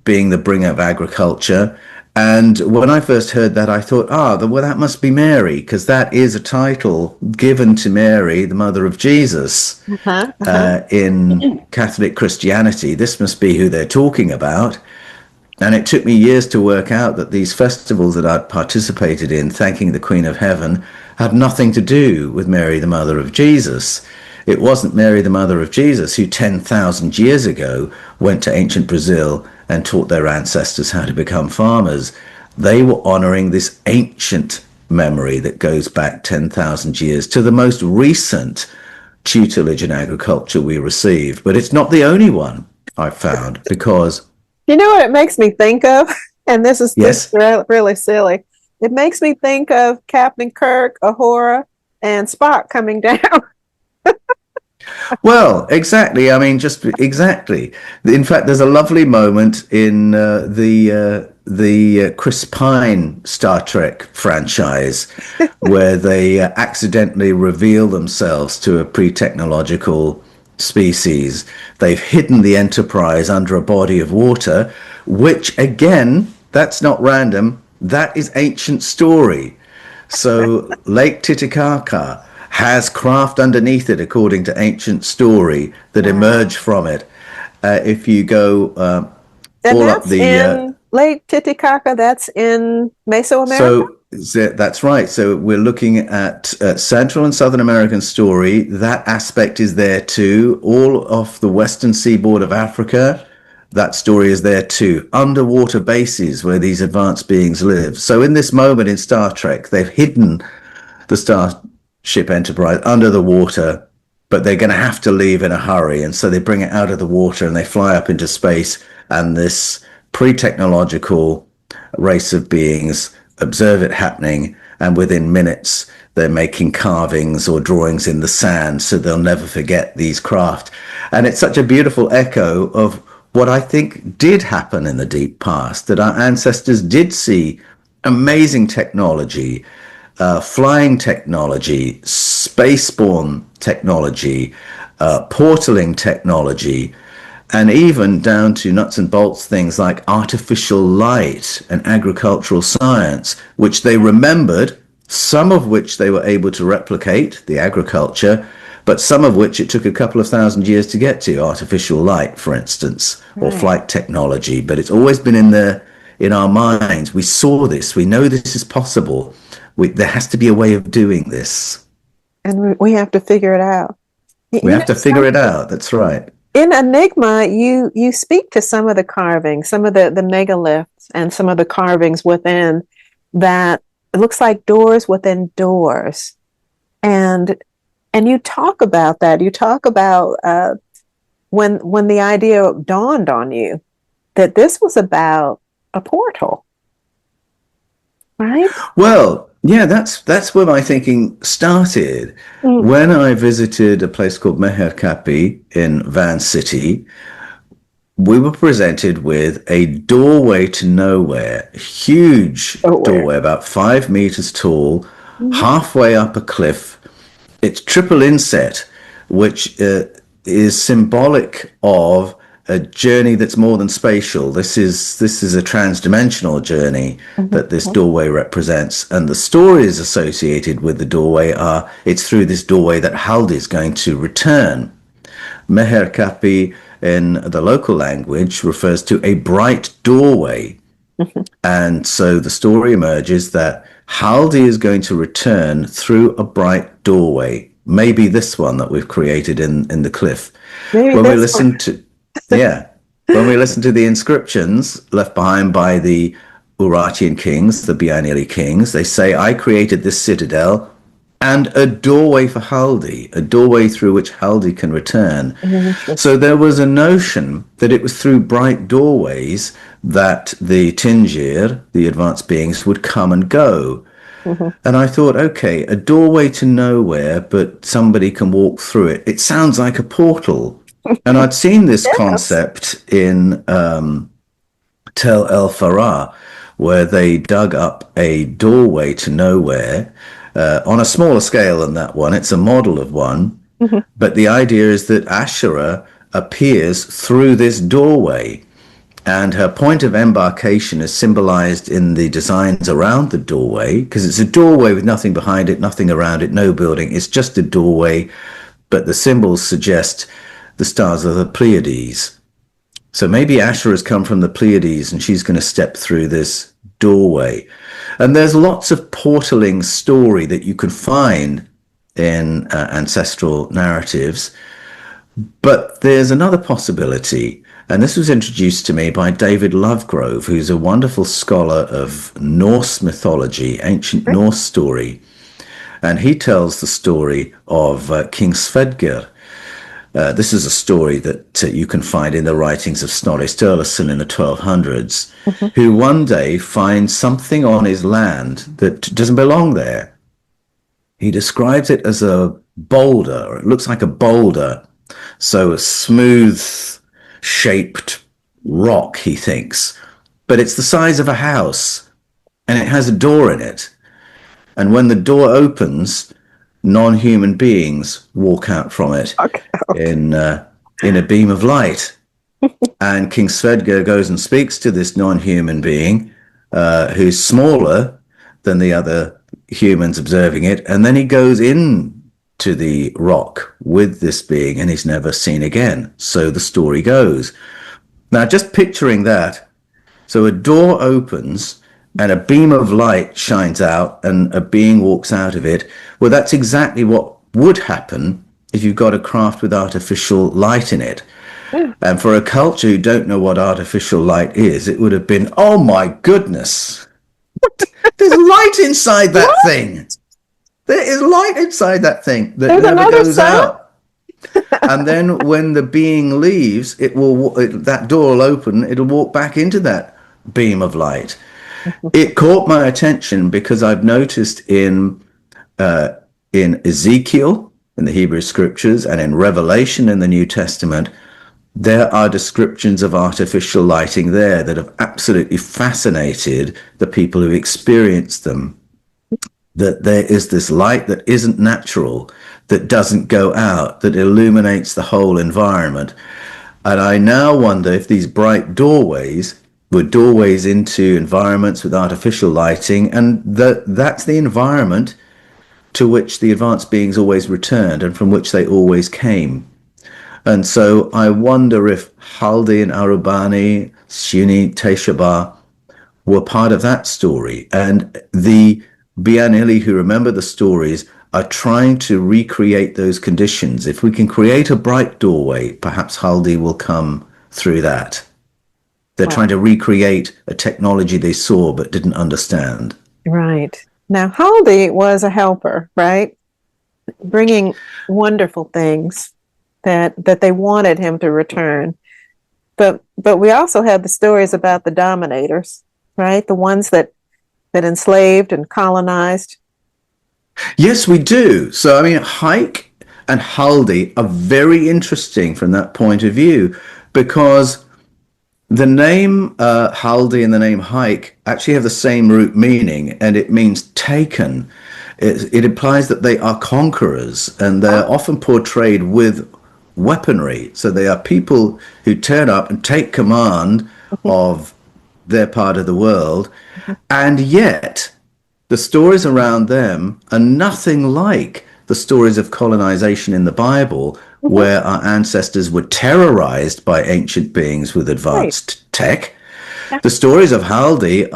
being the bringer of agriculture. And when I first heard that, I thought, well, that must be Mary, because that is a title given to Mary, the mother of Jesus, in Catholic Christianity. This must be who they're talking about. And it took me years to work out that these festivals that I'd participated in, thanking the Queen of Heaven, had nothing to do with Mary, the mother of Jesus. It wasn't Mary, the mother of Jesus, who 10,000 years ago went to ancient Brazil and taught their ancestors how to become farmers. They were honoring this ancient memory that goes back 10,000 years to the most recent tutelage in agriculture we received. But it's not the only one I've found, because You know what it makes me think of? And this is yes, really silly. It makes me think of Captain Kirk, Uhura, and Spock coming down. well, exactly. I mean, just exactly. In fact, there's a lovely moment in the Chris Pine Star Trek franchise where they accidentally reveal themselves to a pre-technological species. They've hidden the Enterprise under a body of water, which again, that's not random. That is ancient story. So Lake Titicaca has craft underneath it, according to ancient story that emerged from it. If you go And all up that's the in Lake Titicaca. That's in Mesoamerica. that's right. So we're looking at Central and Southern American story. That aspect is there too. All off the western seaboard of Africa, that story is there too. Underwater bases where these advanced beings live. So in this moment in Star Trek, they've hidden the Starship Enterprise under the water, but they're going to have to leave in a hurry. And so they bring it out of the water and they fly up into space. And this pre-technological race of beings observe it happening. And within minutes, they're making carvings or drawings in the sand. So they'll never forget these craft. And it's such a beautiful echo of what I think did happen in the deep past, that our ancestors did see amazing technology, flying technology, spaceborne technology, portaling technology, and even down to nuts and bolts things like artificial light and agricultural science, which they remembered, some of which they were able to replicate, the agriculture, but some of which it took a couple of thousand years to get to, artificial light, for instance, or flight technology. But it's always been in our minds. We saw this. We know this is possible. There has to be a way of doing this. And we have to figure it out. We have to figure it out. That's right. In Enigma, you speak to some of the carvings, some of the megaliths and some of the carvings within that. It looks like doors within doors. And you talk about that. You talk about when the idea dawned on you that this was about a portal, right? Well, yeah, that's where my thinking started. When I visited a place called Meherkapi in Van City, we were presented with a doorway to nowhere, a huge doorway, about 5 meters tall, halfway up a cliff. It's triple inset, which is symbolic of a journey that's more than spatial. This is a trans-dimensional journey that this doorway represents. And the stories associated with the doorway are, it's through this doorway that Haldi is going to return. Meher Kapi in the local language refers to a bright doorway. And so the story emerges that Haldi is going to return through a bright doorway. Maybe this one that we've created in the cliff. Maybe when we listen to when we listen to the inscriptions left behind by the Urartian kings, the Bianili kings, they say, I created this citadel and a doorway for Haldi, a doorway through which Haldi can return. So there was a notion that it was through bright doorways that the Tingir, the advanced beings, would come and go. And I thought, okay, a doorway to nowhere, but somebody can walk through it. It sounds like a portal. And I'd seen this concept in Tel El Farah, where they dug up a doorway to nowhere on a smaller scale than that one. It's a model of one. Mm-hmm. But the idea is that Asherah appears through this doorway, and her point of embarkation is symbolized in the designs around the doorway, because it's a doorway with nothing behind it, nothing around it, no building. It's just a doorway, but the symbols suggest the stars of the Pleiades. So maybe Asherah has come from the Pleiades and she's going to step through this doorway. And there's lots of portaling story that you can find in ancestral narratives. But there's another possibility, and this was introduced to me by David Lovegrove, who's a wonderful scholar of Norse mythology, ancient Norse story. And he tells the story of King Svedgr. This is a story that you can find in the writings of Snorri Sturluson in the 1200s, who one day finds something on his land that doesn't belong there. He describes it as a boulder, or it looks like a boulder. So a smooth shaped rock, he thinks, but it's the size of a house and it has a door in it. And when the door opens, non-human beings walk out from it in a beam of light. And King Svedgr goes and speaks to this non-human being who's smaller than the other humans observing it. And then he goes in to the rock with this being and he's never seen again. So the story goes. Now, just picturing that. So a door opens and a beam of light shines out and a being walks out of it. Well, that's exactly what would happen if you've got a craft with artificial light in it. And for a culture who don't know what artificial light is, it would have been, oh my goodness, there's light inside that thing. There is light inside that thing that never goes out. And then when the being leaves, that door will open, it'll walk back into that beam of light. It caught my attention because I've noticed in Ezekiel, in the Hebrew scriptures, and in Revelation in the New Testament, there are descriptions of artificial lighting there that have absolutely fascinated the people who experience them. That there is this light that isn't natural, that doesn't go out, that illuminates the whole environment. And I now wonder if these bright doorways were doorways into environments with artificial lighting, and that's the environment to which the advanced beings always returned and from which they always came. And so I wonder if Haldi and Arubani, Shuni, Teshaba were part of that story. And the Bianili who remember the stories are trying to recreate those conditions. If we can create a bright doorway, perhaps Haldi will come through that. They're trying to recreate a technology they saw but didn't understand. Right. Now, Haldi was a helper, right? Bringing wonderful things that they wanted him to return. But we also have the stories about the dominators, right? The ones that enslaved and colonized. Yes, we do. So, I mean, Haik and Haldi are very interesting from that point of view, because the name Haldi and the name Haik actually have the same root meaning, and it means taken. It implies that they are conquerors, and they're often portrayed with weaponry. So they are people who turn up and take command of their part of the world, and yet the stories around them are nothing like the stories of colonization in the Bible, where our ancestors were terrorized by ancient beings with advanced tech. The stories of Haldi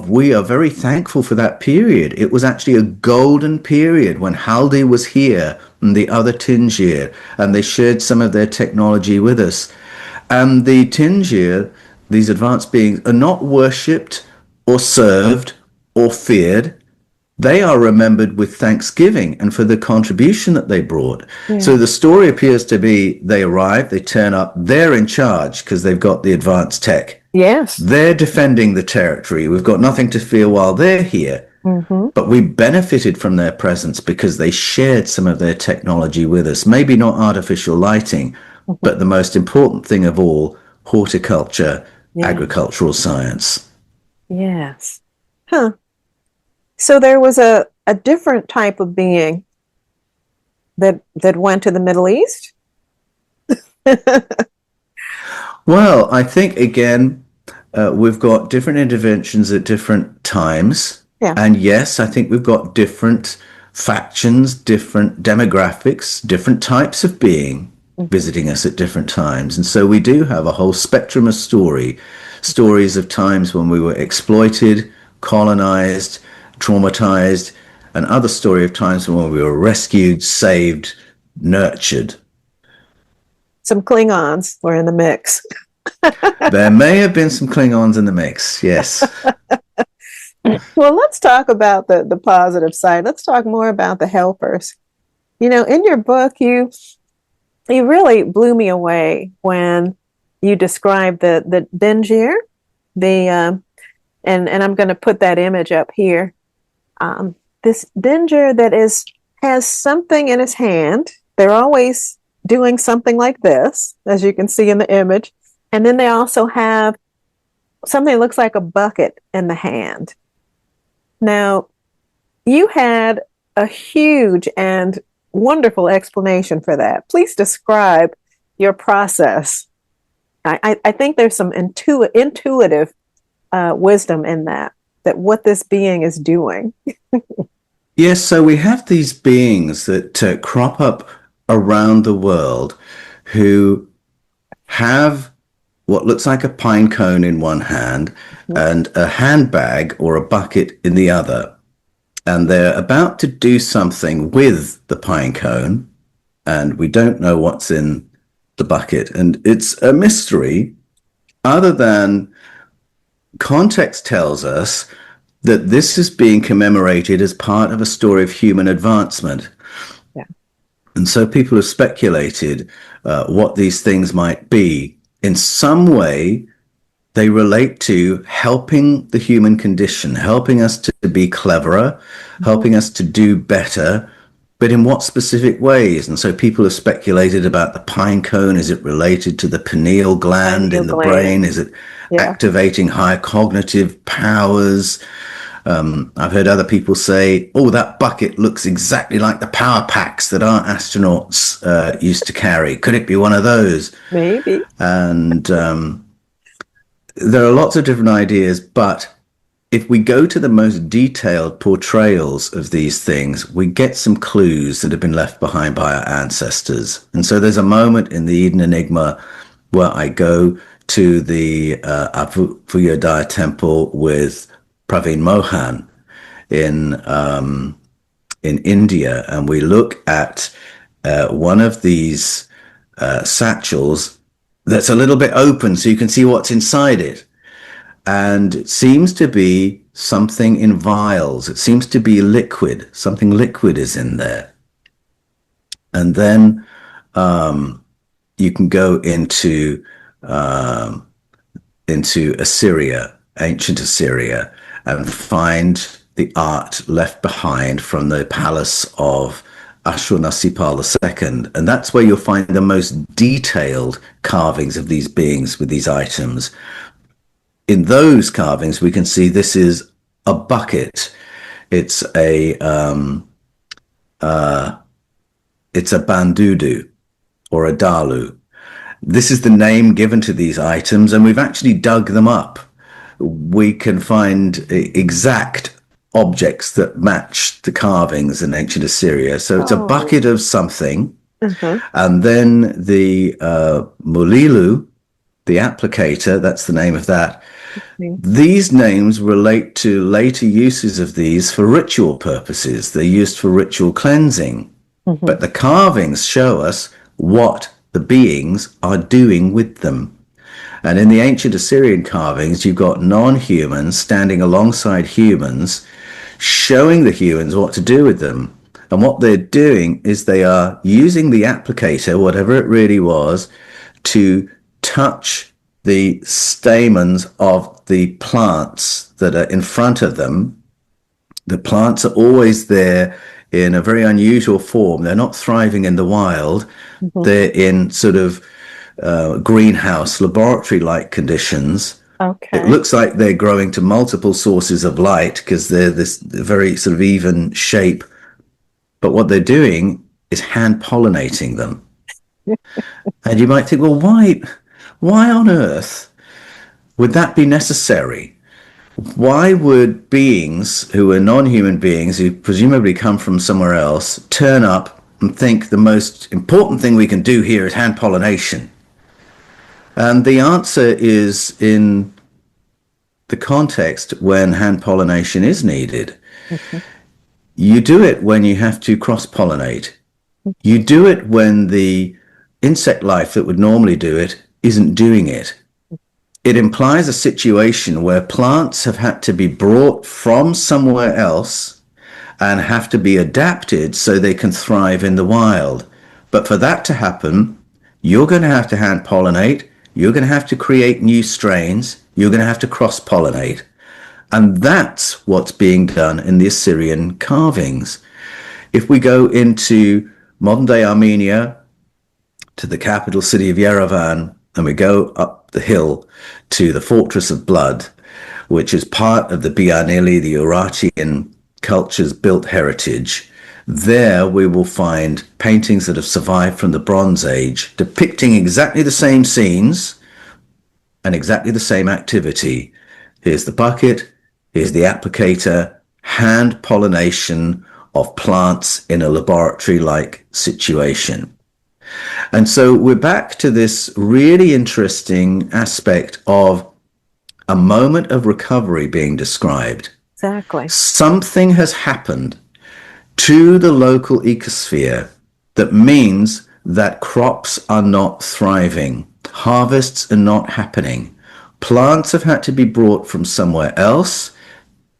we are very thankful for that period. It was actually a golden period when Haldi was here and the other Tingir, and they shared some of their technology with us. And the Tingir, these advanced beings, are not worshipped or served or feared. They are remembered with thanksgiving and for the contribution that they brought. Yeah. So the story appears to be they arrive, they turn up, they're in charge because they've got the advanced tech. Yes. They're defending the territory. We've got nothing to fear while they're here. But we benefited from their presence because they shared some of their technology with us. Maybe not artificial lighting, but the most important thing of all, horticulture, agricultural science. Yes. Huh. So there was a different type of being that went to the Middle East? Well, I think again, we've got different interventions at different times. Yeah. And yes, I think we've got different factions, different demographics, different types of being Mhm. visiting us at different times. And so we do have a whole spectrum of stories of times when we were exploited, colonized, traumatized, and other story of times when we were rescued, saved, nurtured. Some Klingons were in the mix. There may have been some Klingons in the mix, yes. Well, let's talk about the positive side. Let's talk more about the helpers. You know, in your book, you really blew me away when you described the Dengir, the and I'm going to put that image up here. This Dengir that has something in his hand. They're always doing something like this, as you can see in the image, and then they also have something that looks like a bucket in the hand. Now, you had a huge and wonderful explanation for that. Please describe your process. I think there's some intuitive wisdom in that what this being is doing. Yes, so we have these beings that crop up around the world who have what looks like a pine cone in one hand and a handbag or a bucket in the other. And they're about to do something with the pine cone, and we don't know what's in the bucket. And it's a mystery, other than context tells us that this is being commemorated as part of a story of human advancement. Yeah. And so people have speculated what these things might be. In some way, they relate to helping the human condition, helping us to be cleverer, helping us to do better, but in what specific ways? And so people have speculated about the pine cone. Is it related to the pineal gland in the brain? Is it activating higher cognitive powers? I've heard other people say, oh, that bucket looks exactly like the power packs that our astronauts used to carry. Could it be one of those? Maybe. And there are lots of different ideas, but if we go to the most detailed portrayals of these things, we get some clues that have been left behind by our ancestors. And so there's a moment in the Eden Enigma where I go to the Abuyodhaya temple with Praveen Mohan in India, and we look at one of these satchels that's a little bit open so you can see what's inside it. And it seems to be something in vials. It seems to be liquid. Something liquid is in there. And then you can go into Assyria, ancient Assyria, and find the art left behind from the palace of Ashurnasirpal II. And that's where you'll find the most detailed carvings of these beings with these items. In those carvings, we can see this is a bucket. It's a bandudu or a dalu. This is the name given to these items, and we've actually dug them up. We can find exact objects that match the carvings in ancient Assyria. So it's a bucket of something. And then the mulilu, the applicator, that's the name of that. These names relate to later uses of these for ritual purposes. They're used for ritual cleansing. But the carvings show us what the beings are doing with them. And in the ancient Assyrian carvings, you've got non-humans standing alongside humans, showing the humans what to do with them. And what they're doing is they are using the applicator, whatever it really was, to touch the stamens of the plants that are in front of them. The plants are always there in a very unusual form. They're not thriving in the wild. They're in sort of greenhouse, laboratory-like conditions It Okay. looks like they're growing to multiple sources of light because they're this very sort of even shape. But what they're doing is hand pollinating them. And you might think, well, why on earth would that be necessary? Why would beings who are non-human beings, who presumably come from somewhere else, turn up and think the most important thing we can do here is hand pollination? And the answer is in the context when hand pollination is needed. Mhm. You do it when you have to cross pollinate. You do it when the insect life that would normally do it isn't doing it. It implies a situation where plants have had to be brought from somewhere else and have to be adapted so they can thrive in the wild. But for that to happen, you're going to have to hand pollinate, you're going to have to create new strains, you're going to have to cross pollinate. And that's what's being done in the Assyrian carvings. If we go into modern day Armenia, to the capital city of Yerevan, and we go up the hill to the Fortress of Blood, which is part of the Bianili, the Urartian culture's built heritage. There we will find paintings that have survived from the Bronze Age, depicting exactly the same scenes and exactly the same activity. Here's the bucket, here's the applicator, hand pollination of plants in a laboratory-like situation. And so we're back to this really interesting aspect of a moment of recovery being described. Exactly. Something has happened to the local ecosphere that means that crops are not thriving, harvests are not happening. Plants have had to be brought from somewhere else.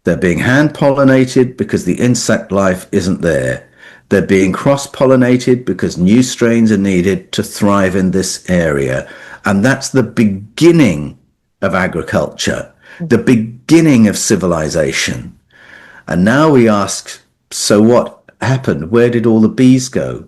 They're being hand pollinated because the insect life isn't there. They're being cross pollinated because new strains are needed to thrive in this area. And that's the beginning of agriculture, the beginning of civilization. And now we ask, so what happened? Where did all the bees go?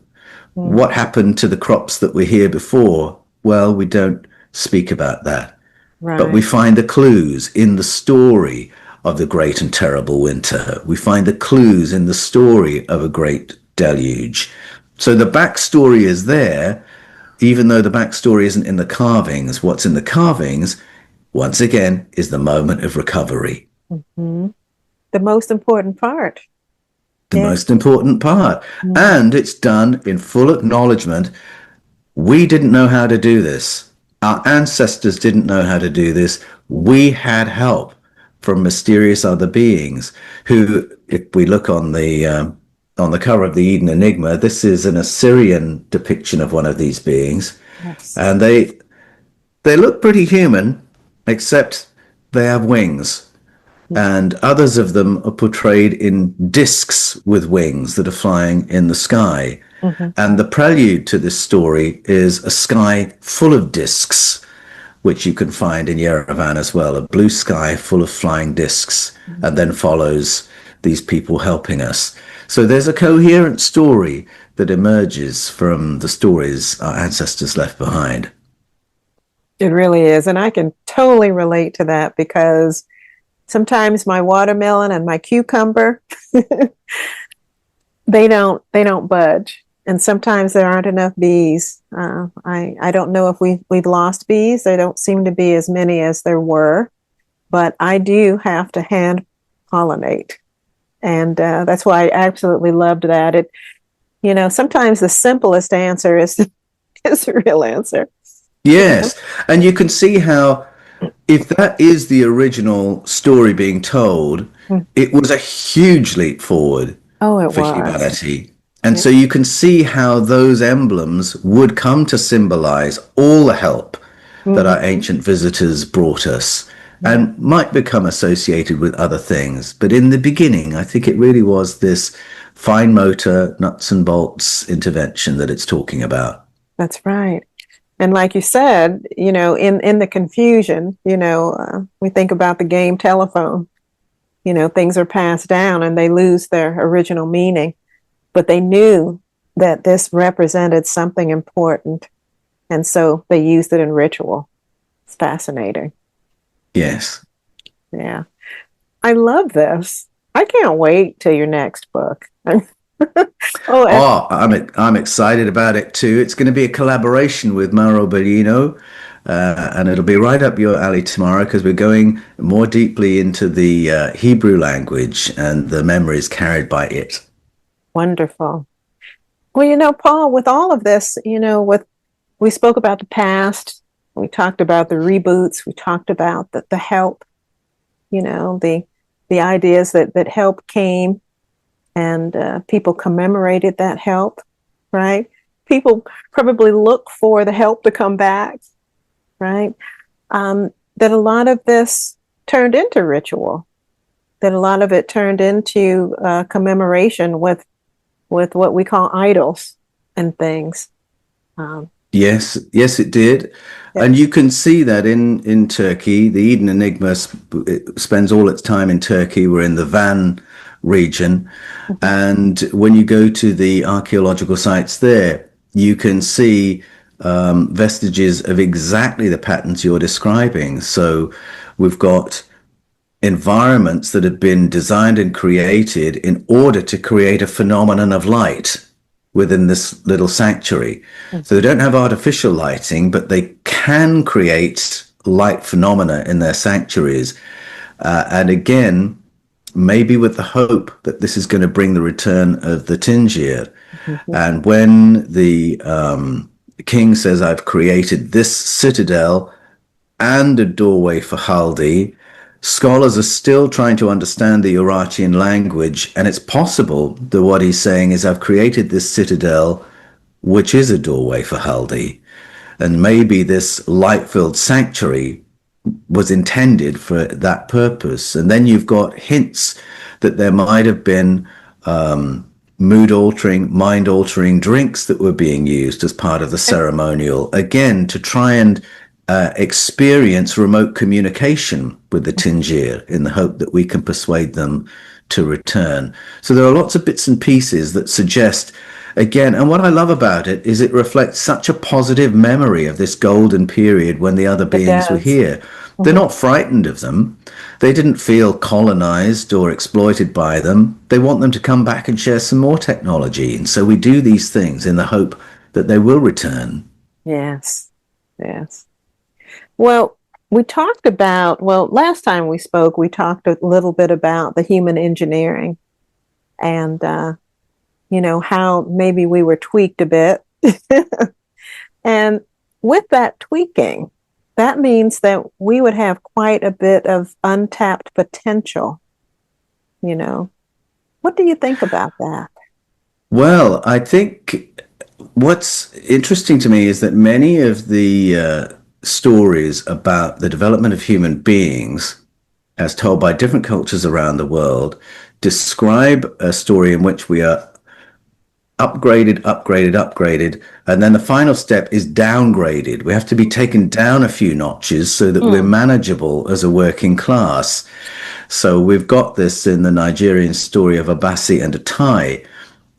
Mm. What happened to the crops that were here before? Well, we don't speak about that. But we Right. find the clues in the story of the great and terrible winter. We find the clues in the story of a great deluge. So the backstory is there, even though the backstory isn't in the carvings. What's in the carvings, once again, is the moment of recovery. Mhm. The most important part. The Yeah. most important part. Mm. And it's done in full acknowledgement. We didn't know how to do this. Our ancestors didn't know how to do this. We had help from mysterious other beings who, if we look on the cover of the Eden Enigma, this is an Assyrian depiction of one of these beings, Yes. and they look pretty human, except they have wings, and others of them are portrayed in discs with wings that are flying in the sky. Mm-hmm. And the prelude to this story is a sky full of discs, which you can find in Yerevan as well, a blue sky full of flying discs, and then follows these people helping us. So there's a coherent story that emerges from the stories our ancestors left behind. It really is. And I can totally relate to that because sometimes my watermelon and my cucumber, they don't budge. And sometimes there aren't enough bees. I don't know if we've lost bees. There don't seem to be as many as there were, but I do have to hand pollinate, and that's why I absolutely loved that. Sometimes the simplest answer is is the real answer. You know? Yes, and you can see how, if that is the original story being told, Mm. it was a huge leap forward Oh, it for was. humanity. And Yeah. so you can see how those emblems would come to symbolize all the help that our Mhm. ancient visitors brought us Yeah, and might become associated with other things. But in the beginning, I think it really was this fine motor, nuts and bolts intervention that it's talking about. that's right. And like you said, in the confusion, we think about the game telephone. Things are passed down and they lose their original meaning, but they knew that this represented something important, and so they used it in ritual. It's fascinating. Yes. Yeah. I love this. I can't wait till your next book. Oh, I'm excited about it too. It's going to be a collaboration with Mauro Bellino, and it'll be right up your alley tomorrow because we're going more deeply into the Hebrew language and the memories carried by it. Wonderful. Well, Paul, with all of this, we spoke about the past, we talked about the reboots, we talked about the help, the ideas that help came, and people commemorated that help, right? People probably look for the help to come back, right? That a lot of this turned into ritual, that a lot of it turned into commemoration with what we call idols and things. Yes, yes, it did. Yeah. And you can see that in Turkey. The Eden Enigma spends all its time in Turkey. We're in the Van region. Mm-hmm. And when you go to the archaeological sites there, you can see vestiges of exactly the patterns you're describing. So we've got environments that have been designed and created in order to create a phenomenon of light within this little sanctuary. So they don't have artificial lighting, but they can create light phenomena in their sanctuaries. And again, maybe with the hope that this is going to bring the return of the Tingir. Mm-hmm. And when the king says, I've created this citadel and a doorway for Haldi, scholars are still trying to understand the Urartian language, and it's possible that what he's saying is, I've created this citadel, which is a doorway for Haldi, and maybe this light-filled sanctuary was intended for that purpose. And then you've got hints that there might have been mood-altering, mind-altering drinks that were being used as part of the ceremonial, again, to try and experience remote communication with the Tingir in the hope that we can persuade them to return. So there are lots of bits and pieces that suggest, again, and what I love about it is it reflects such a positive memory of this golden period when the other beings were here. They're not frightened of them. They didn't feel colonized or exploited by them. They want them to come back and share some more technology. And so we do these things in the hope that they will return. Yes, yes. Well, last time we spoke, we talked a little bit about the human engineering and, how maybe we were tweaked a bit. And with that tweaking, that means that we would have quite a bit of untapped potential. What do you think about that? Well, I think what's interesting to me is that many of the stories about the development of human beings, as told by different cultures around the world, describe a story in which we are upgraded, and then the final step is downgraded. We have to be taken down a few notches so that we're manageable as a working class. So we've got this in the Nigerian story of Abasi and Atai,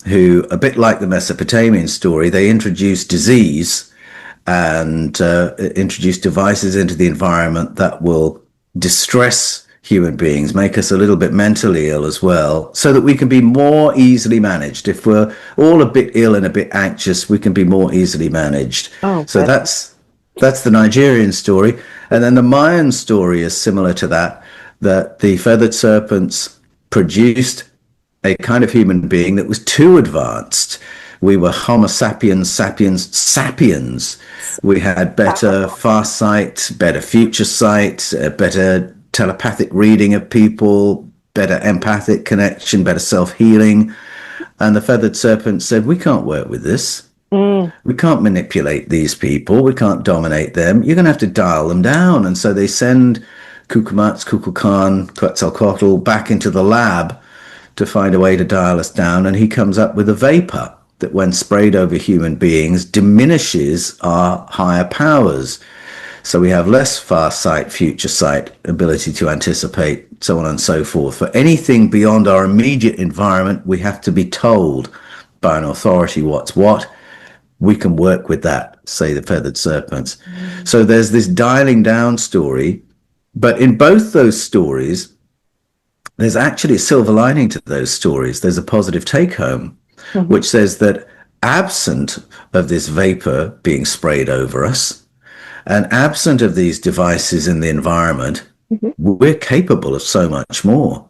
who, a bit like the Mesopotamian story, they introduce disease and introduce devices into the environment that will distress human beings, make us a little bit mentally ill as well, so that we can be more easily managed. If we're all a bit ill and a bit anxious, we can be more easily managed. So that's the Nigerian story. And then the Mayan story is similar to that, that the feathered serpents produced a kind of human being that was too advanced. We were Homo sapiens. We had better fast sight, better future sight, better telepathic reading of people, better empathic connection, better self-healing. And the feathered serpent said, we can't work with this. We can't manipulate these people. We can't dominate them. You're going to have to dial them down. And so they send Kukulkan, Quetzalcoatl back into the lab to find a way to dial us down. And he comes up with a vapor that, when sprayed over human beings, diminishes our higher powers. So we have less far sight, future sight, ability to anticipate, so on and so forth. For anything beyond our immediate environment, we have to be told by an authority what's what. We can work with that, say the feathered serpents. So there's this dialing down story But in both those stories, there's actually a silver lining to those stories. There's a positive take home, which says that absent of this vapor being sprayed over us and absent of these devices in the environment, we're capable of so much more.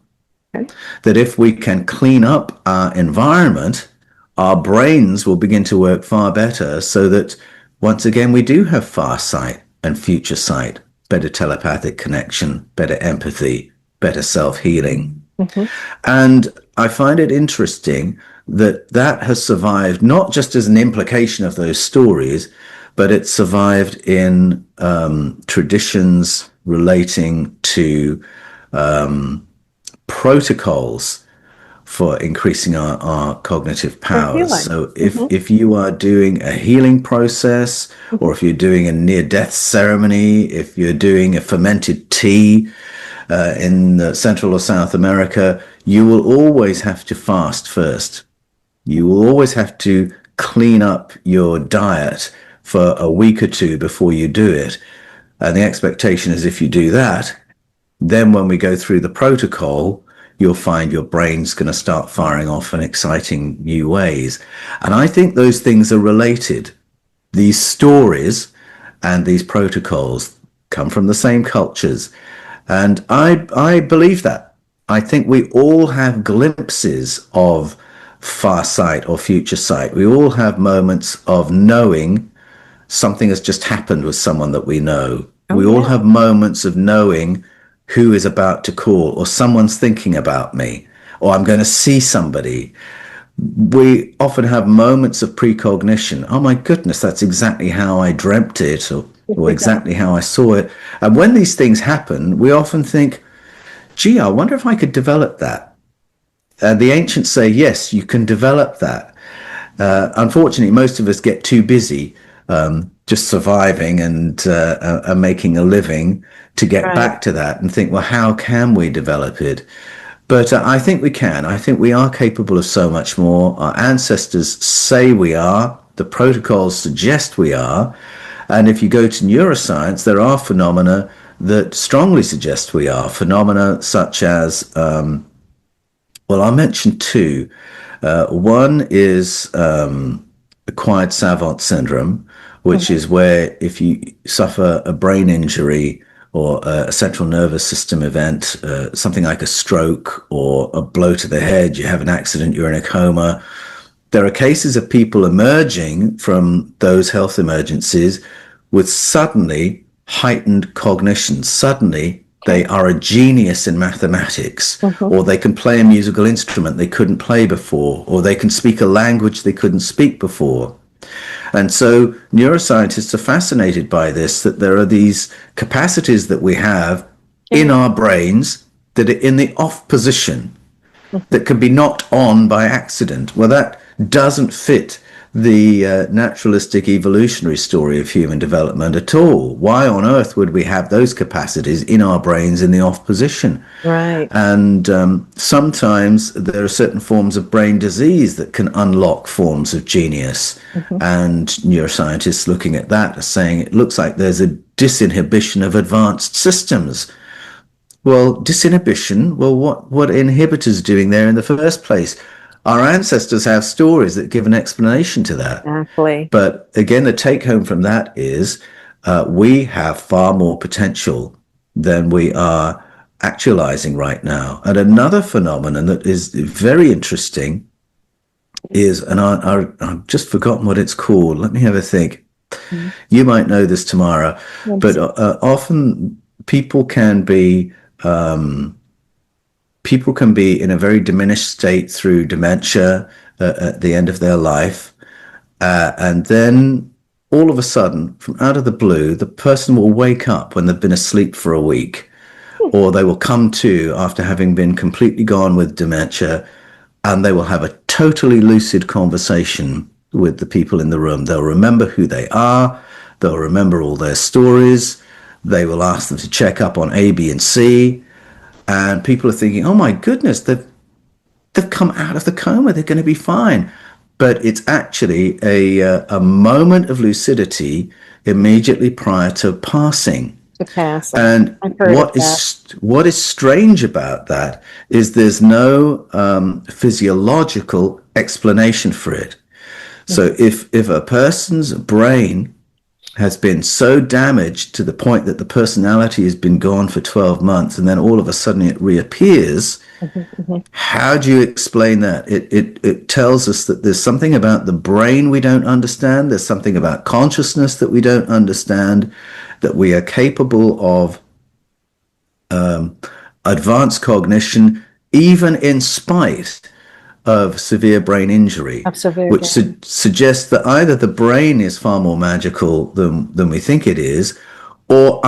Okay. That if we can clean up our environment, our brains will begin to work far better, so that once again we do have far sight and future sight, better telepathic connection, better empathy, better self-healing. And I find it interesting that that has survived not just as an implication of those stories, but it survived in traditions relating to protocols for increasing our cognitive powers. So if you are doing a healing process, or if you're doing a near-death ceremony, if you're doing a fermented tea in Central or South America, you will always have to fast first. You will always have to clean up your diet for a week or two before you do it. And the expectation is if you do that, then when we go through the protocol, you'll find your brain's going to start firing off in exciting new ways. And I think those things are related. These stories and these protocols come from the same cultures. And I believe that. I think we all have glimpses of far sight or future sight. We all have moments of knowing something has just happened with someone that we know. We all have moments of knowing who is about to call, or someone's thinking about me, or I'm going to see somebody. We often have moments of precognition. Oh my goodness, that's exactly how I dreamt it, or exactly how I saw it. And when these things happen, we often think, gee, I wonder if I could develop that. The ancients say, yes, you can develop that. Unfortunately, most of us get too busy just surviving and making a living to get back to that and think, well, how can we develop it? But I think we can. I think we are capable of so much more. Our ancestors say we are. The protocols suggest we are. And if you go to neuroscience, there are phenomena that strongly suggest we are. Phenomena such as, well, I'll mention two. One is acquired savant syndrome, which is where if you suffer a brain injury or a central nervous system event, something like a stroke or a blow to the head, you have an accident, you're in a coma. There are cases of people emerging from those health emergencies with suddenly heightened cognition. Suddenly they are a genius in mathematics, or they can play a musical instrument they couldn't play before, or they can speak a language they couldn't speak before. And so neuroscientists are fascinated by this, that there are these capacities that we have in our brains that are in the off position, that can be knocked on by accident. Well, that doesn't fit the naturalistic evolutionary story of human development at all. Why on earth would we have those capacities in our brains in the off position? Right. And sometimes there are certain forms of brain disease that can unlock forms of genius. And neuroscientists looking at that are saying it looks like there's a disinhibition of advanced systems. Well, disinhibition, well, what inhibitors doing there in the first place? Our ancestors have stories that give an explanation to that. Exactly. But again, the take home from that is we have far more potential than we are actualizing right now. And another phenomenon that is very interesting is, and I've just forgotten what it's called. Let me have a think. You might know this, Tamara, but often people can be in a very diminished state through dementia at the end of their life. And then all of a sudden, from out of the blue, the person will wake up when they've been asleep for a week, or they will come to after having been completely gone with dementia, and they will have a totally lucid conversation with the people in the room. They'll remember who they are. They'll remember all their stories. They will ask them to check up on A, B, and C. And people are thinking, oh my goodness, they've come out of the coma, they're going to be fine. But it's actually a moment of lucidity immediately prior to passing. to pass. And I've heard of that. what is strange about that is there's no physiological explanation for it. So if a person's brain has been so damaged to the point that the personality has been gone for 12 months and then all of a sudden it reappears, how do you explain that? It tells us that there's something about the brain we don't understand. There's something about consciousness that we don't understand, that we are capable of advanced cognition, even in spite of severe brain injury, which suggests that either the brain is far more magical than we think it is, or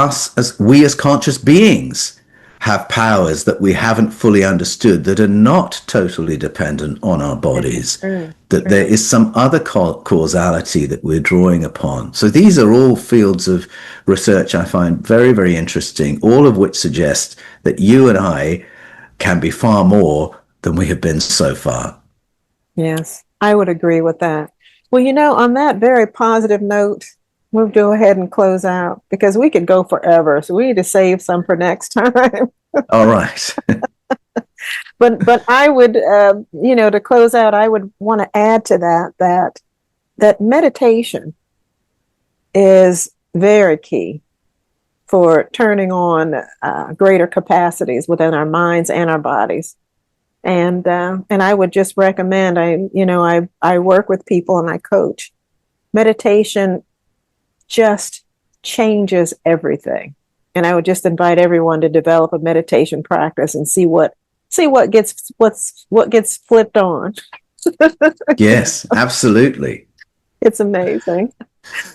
we as conscious beings have powers that we haven't fully understood that are not totally dependent on our bodies, that there is some other causality that we're drawing upon. So these are all fields of research I find very, very interesting, all of which suggest that you and I can be far more than we have been so far. Yes, I would agree with that. Well, on that very positive note, we'll go ahead and close out because we could go forever. So we need to save some for next time. All right. But I would, to close out, I would want to add to that meditation is very key for turning on greater capacities within our minds and our bodies. And I would just recommend, I work with people and I coach. Meditation just changes everything. And I would just invite everyone to develop a meditation practice and see what gets flipped on. Yes, absolutely. It's amazing.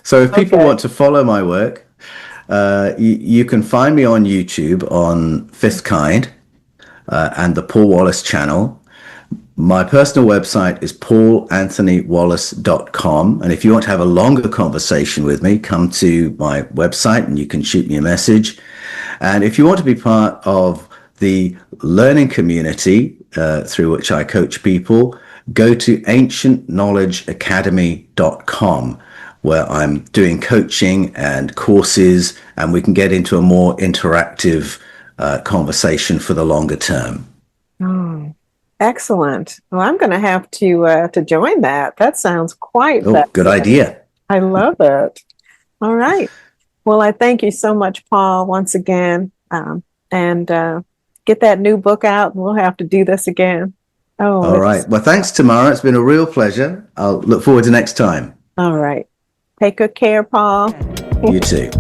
So if people want to follow my work, you can find me on YouTube on Fifth Kind and the Paul Wallis channel. My personal website is paulanthonywallis.com. And if you want to have a longer conversation with me, come to my website and you can shoot me a message. And if you want to be part of the learning community through which I coach people, go to ancientknowledgeacademy.com, where I'm doing coaching and courses, and we can get into a more interactive conversation for the longer term. Oh, excellent. Well, I'm going to have to join that. That sounds quite good idea. I love it. All right. Well, I thank you so much, Paul, once again. And get that new book out, and we'll have to do this again. All right. Well, thanks, Tamara. It's been a real pleasure. I'll look forward to next time. All right. Take good care, Paul. You too.